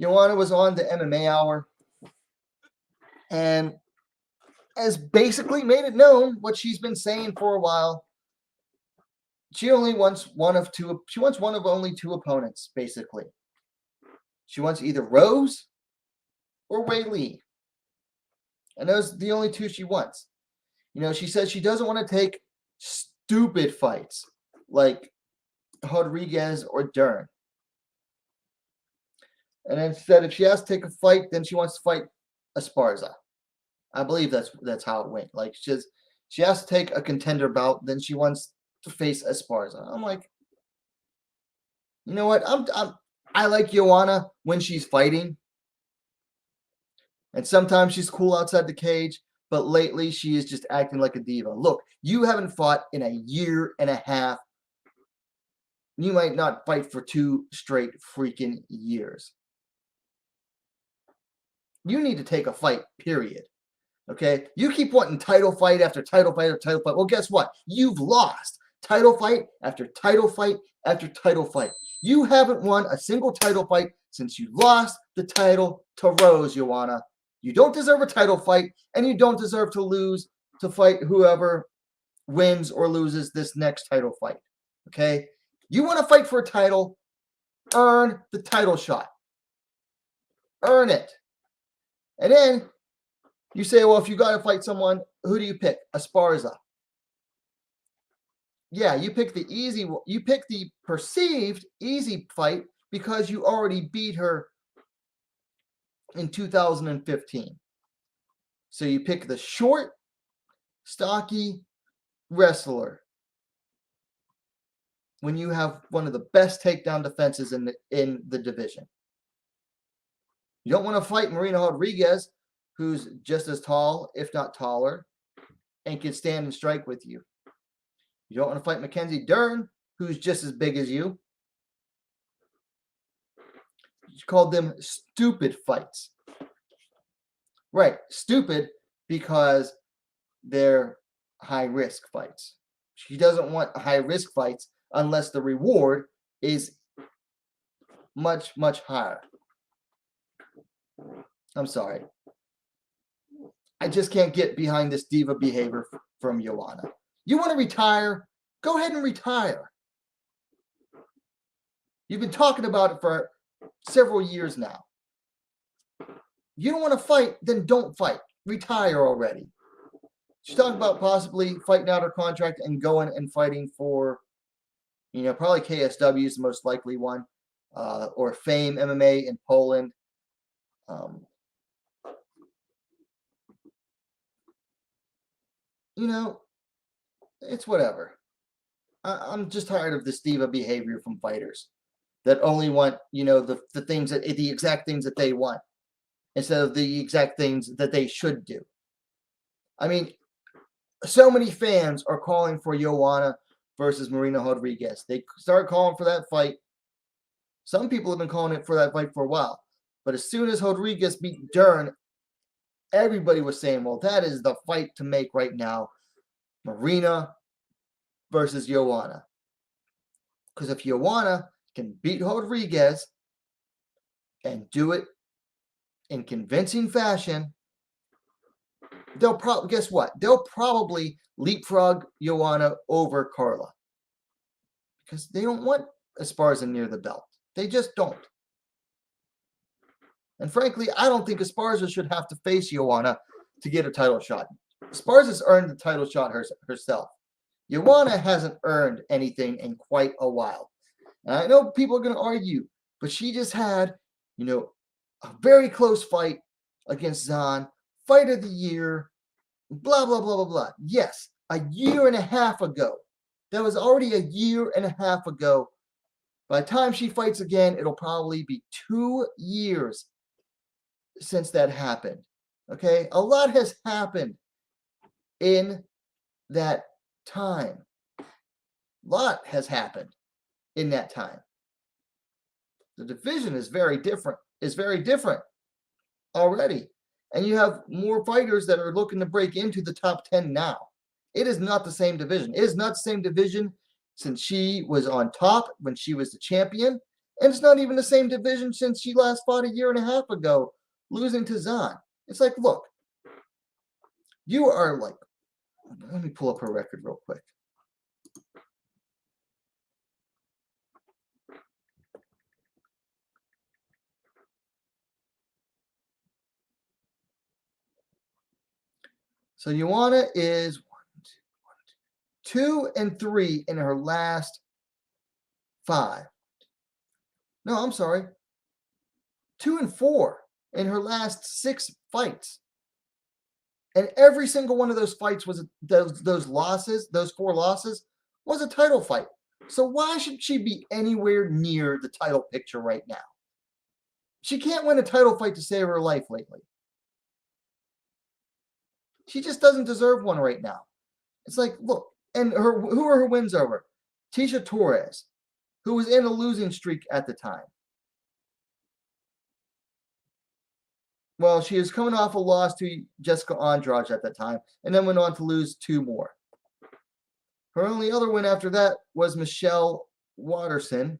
Joanna was on the MMA Hour and has basically made it known what she's been saying for a while. She only wants one of only two opponents, basically. She wants either Rose or Wei Li. And those are the only two she wants. You know, she says she doesn't want to take stupid fights like Rodriguez or Dern. And instead, if she has to take a fight, then she wants to fight Esparza. I believe that's how it went. Like, She has to take a contender bout. Then she wants to face Esparza. I'm like, you know what? I like Joanna when she's fighting. And sometimes she's cool outside the cage. But lately, she is just acting like a diva. Look, you haven't fought in a year and a half. You might not fight for 2 straight freaking years. You need to take a fight, period. Okay? You keep wanting title fight after title fight after title fight. Well, guess what? You've lost title fight after title fight after title fight. You haven't won a single title fight since you lost the title to Rose, Joanna. You don't deserve a title fight, and you don't deserve to lose to fight whoever wins or loses this next title fight. Okay? You want to fight for a title, earn the title shot. Earn it. And then you say, well, if you got to fight someone, who do you pick? Esparza. Yeah, you pick the perceived easy fight because you already beat her in 2015. So you pick the short, stocky wrestler when you have one of the best takedown defenses in the division. You don't want to fight Marina Rodriguez, who's just as tall, if not taller, and can stand and strike with you. You don't want to fight Mackenzie Dern, who's just as big as you. You called them stupid fights. Right, stupid because they're high-risk fights. She doesn't want high-risk fights unless the reward is much, much higher. I'm sorry. I just can't get behind this diva behavior from Joanna. You want to retire? Go ahead and retire. You've been talking about it for several years now. You don't want to fight, then don't fight. Retire already. She's talking about possibly fighting out her contract and going and fighting for, probably KSW is the most likely one, or Fame MMA in Poland. It's whatever. I'm just tired of this diva behavior from fighters that only want, the exact things that they want instead of the exact things that they should do. I mean, so many fans are calling for Joanna versus Marina Rodriguez. They started calling for that fight. Some people have been calling it for that fight for a while. But as soon as Rodriguez beat Dern, everybody was saying, well, that is the fight to make right now. Marina versus Joanna. Because if Joanna can beat Rodriguez and do it in convincing fashion, guess what? They'll probably leapfrog Joanna over Carla. Because they don't want Esparza near the belt. They just don't. And frankly, I don't think Esparza should have to face Joanna to get a title shot. Esparza's earned the title shot herself. Joanna hasn't earned anything in quite a while. And I know people are going to argue, but she just had, a very close fight against Zahn, fight of the year, blah, blah, blah, blah, blah. Yes, a year and a half ago. That was already a year and a half ago. By the time she fights again, it'll probably be 2 years since that happened. Okay? A lot has happened in that time. A lot has happened in that time. The division is very different. Already. And you have more fighters that are looking to break into the top 10 now. It is not the same division. It is not the same division since she was on top when she was the champion. And it's not even the same division since she last fought a year and a half ago, losing to Zahn. It's like, look, you are like, let me pull up her record real quick. So Joanna is 2-3 in her last 5. No, I'm sorry. 2-4 in her last 6 fights. And every single one of those fights was those losses, those 4 losses, was a title fight. So why should she be anywhere near the title picture right now? She can't win a title fight to save her life lately. She just doesn't deserve one right now. It's like, look, and who are her wins over? Tisha Torres, who was in a losing streak at the time. Well, she was coming off a loss to Jessica Andrade at that time, and then went on to lose 2 more. Her only other win after that was Michelle Waterson.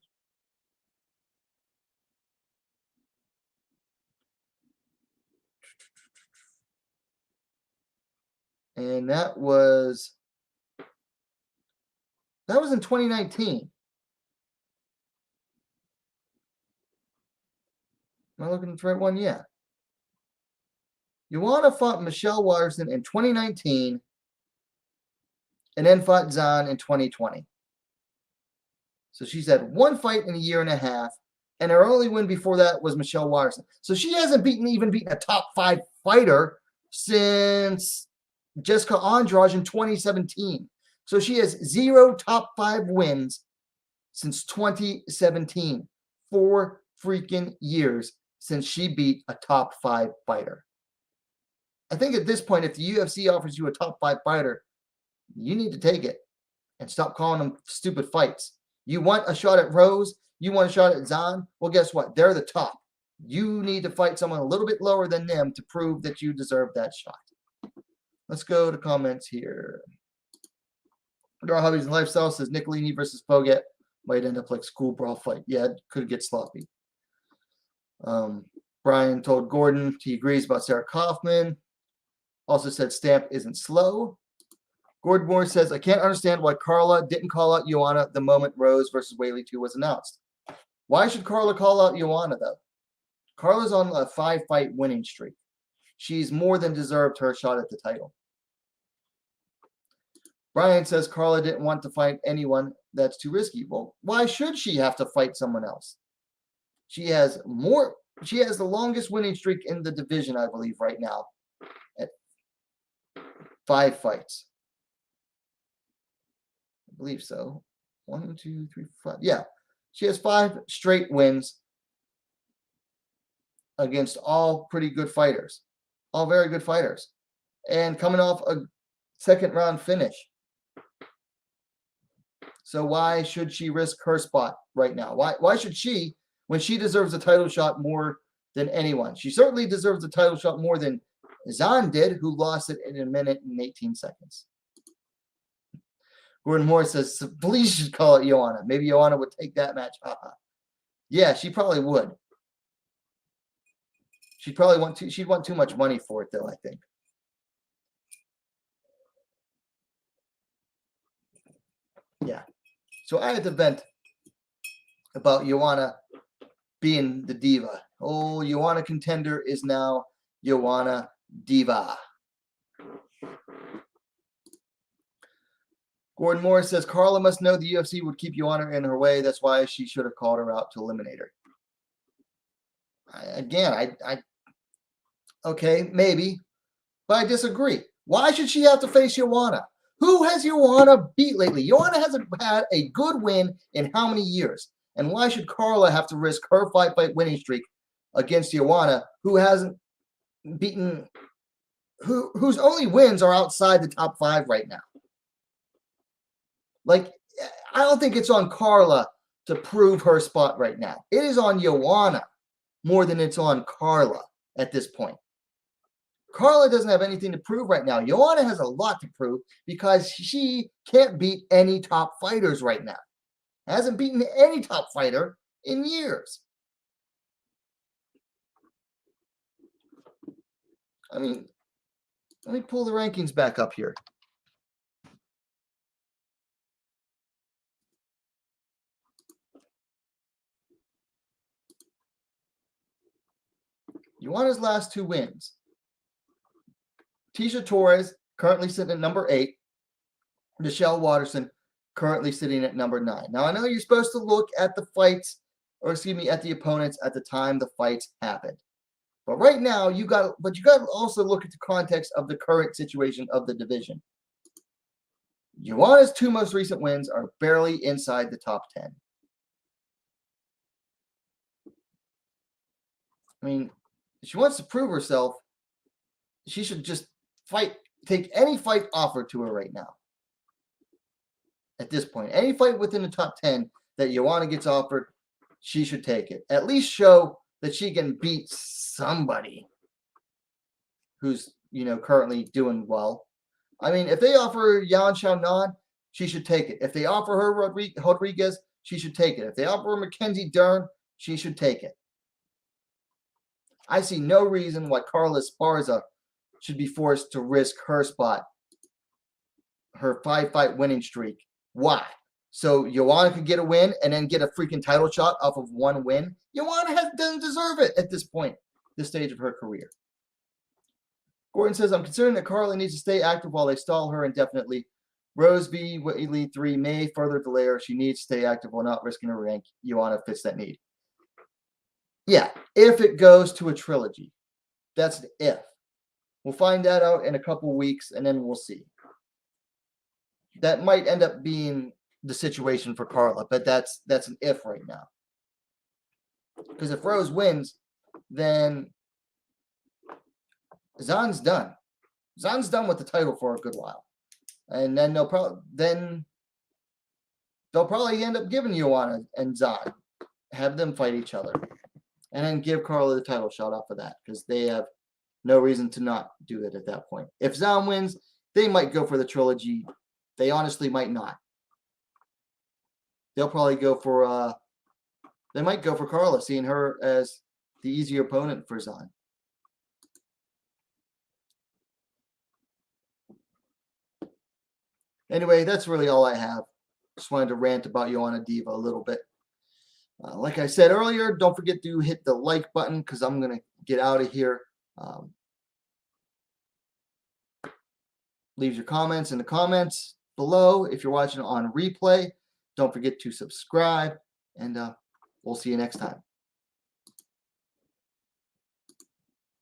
And that was in 2019. Am I looking at the right one? Yeah. Joanna fought Michelle Waterson in 2019 and then fought Zahn in 2020. So she's had 1 fight in a year and a half, and her only win before that was Michelle Waterson. So she hasn't even beaten a top 5 fighter since Jessica Andrade in 2017. So she has 0 top 5 wins since 2017. 4 freaking years since she beat a top 5 fighter. I think at this point, if the UFC offers you a top 5 fighter, you need to take it and stop calling them stupid fights. You want a shot at Rose? You want a shot at Zahn? Well, guess what? They're the top. You need to fight someone a little bit lower than them to prove that you deserve that shot. Let's go to comments here. Our Hobbies and Lifestyle says Nicolini versus Foget might end up like school brawl fight. Yeah, it could get sloppy. Brian told Gordon he agrees about Sarah Kaufman. Also said Stamp isn't slow. Gordon Moore says, I can't understand why Carla didn't call out Joanna the moment Rose versus Whaley 2 was announced. Why should Carla call out Joanna, though? Carla's on a 5-fight winning streak. She's more than deserved her shot at the title. Brian says Carla didn't want to fight anyone that's too risky. Well, why should she have to fight someone else? She has the longest winning streak in the division, I believe, right now at 5 fights. I believe so. 1, 2, 3, 5. Yeah. She has 5 straight wins against all pretty good fighters. All very good fighters. And coming off a 2nd round finish. So why should she risk her spot right now? Why should she, when she deserves a title shot more than anyone? She certainly deserves a title shot more than Zahn did, who lost it in 1 minute and 18 seconds. Gordon Moore says, please should call it Joanna. Maybe Joanna would take that match. Yeah, she probably would. She'd want too much money for it, though, I think. Yeah. So I had to vent about Joanna being the diva. Oh, Joanna contender is now Joanna diva. Gordon Morris says Carla must know the UFC would keep Joanna in her way. That's why she should have called her out to eliminate her. Okay, maybe, but I disagree. Why should she have to face Joanna? Who has Joanna beat lately? Joanna hasn't had a good win in how many years? And why should Carla have to risk her 5-fight winning streak against Joanna, who hasn't beaten, whose only wins are outside the top 5 right now? Like, I don't think it's on Carla to prove her spot right now. It is on Joanna more than it's on Carla at this point. Carla doesn't have anything to prove right now. Joanna has a lot to prove because she can't beat any top fighters right now. Hasn't beaten any top fighter in years. I mean, let me pull the rankings back up here. Joanna's last 2 wins. Tisha Torres, currently sitting at number 8. Michelle Waterson, currently sitting at number 9. Now, I know you're supposed to look at the fights, or excuse me, at the opponents at the time the fights happened. But right now, you got to also look at the context of the current situation of the division. Joanna's 2 most recent wins are barely inside the top 10. I mean, if she wants to prove herself, she should just take any fight offered to her right now. At this point, any fight within the top 10 that Joanna gets offered, she should take it. At least show that she can beat somebody who's, currently doing well. I mean, if they offer Yan Xiaonan, she should take it. If they offer her Rodriguez, she should take it. If they offer her Mackenzie Dern, she should take it. I see no reason why Carla Esparza should be forced to risk her spot, her 5-fight winning streak. Why? So Joanna could get a win and then get a freaking title shot off of one win? Joanna doesn't deserve it at this point, this stage of her career. Gordon says, I'm concerned that Carla needs to stay active while they stall her indefinitely. Rose v. Whitley 3 may further delay her. She needs to stay active while not risking her rank. Joanna fits that need. Yeah, if it goes to a trilogy. That's an if. We'll find that out in a couple weeks, and then we'll see. That might end up being the situation for Carla, but that's an if right now. Because if Rose wins, then Zhan's done. Zhan's done with the title for a good while. And then they'll probably end up giving Joanna and Zhan, have them fight each other, and then give Carla the title shot off of that, because they have no reason to not do it at that point. If Zhan wins, they might go for the trilogy. They honestly might not. They'll probably go for they might go for Carla, seeing her as the easier opponent for Zhan. Anyway, that's really all I have. Just wanted to rant about Joanna Diva a little bit. Like I said earlier, don't forget to hit the like button, because I'm going to get out of here. Leave your comments in the comments below. If you're watching on replay, don't forget to subscribe, and we'll see you next time.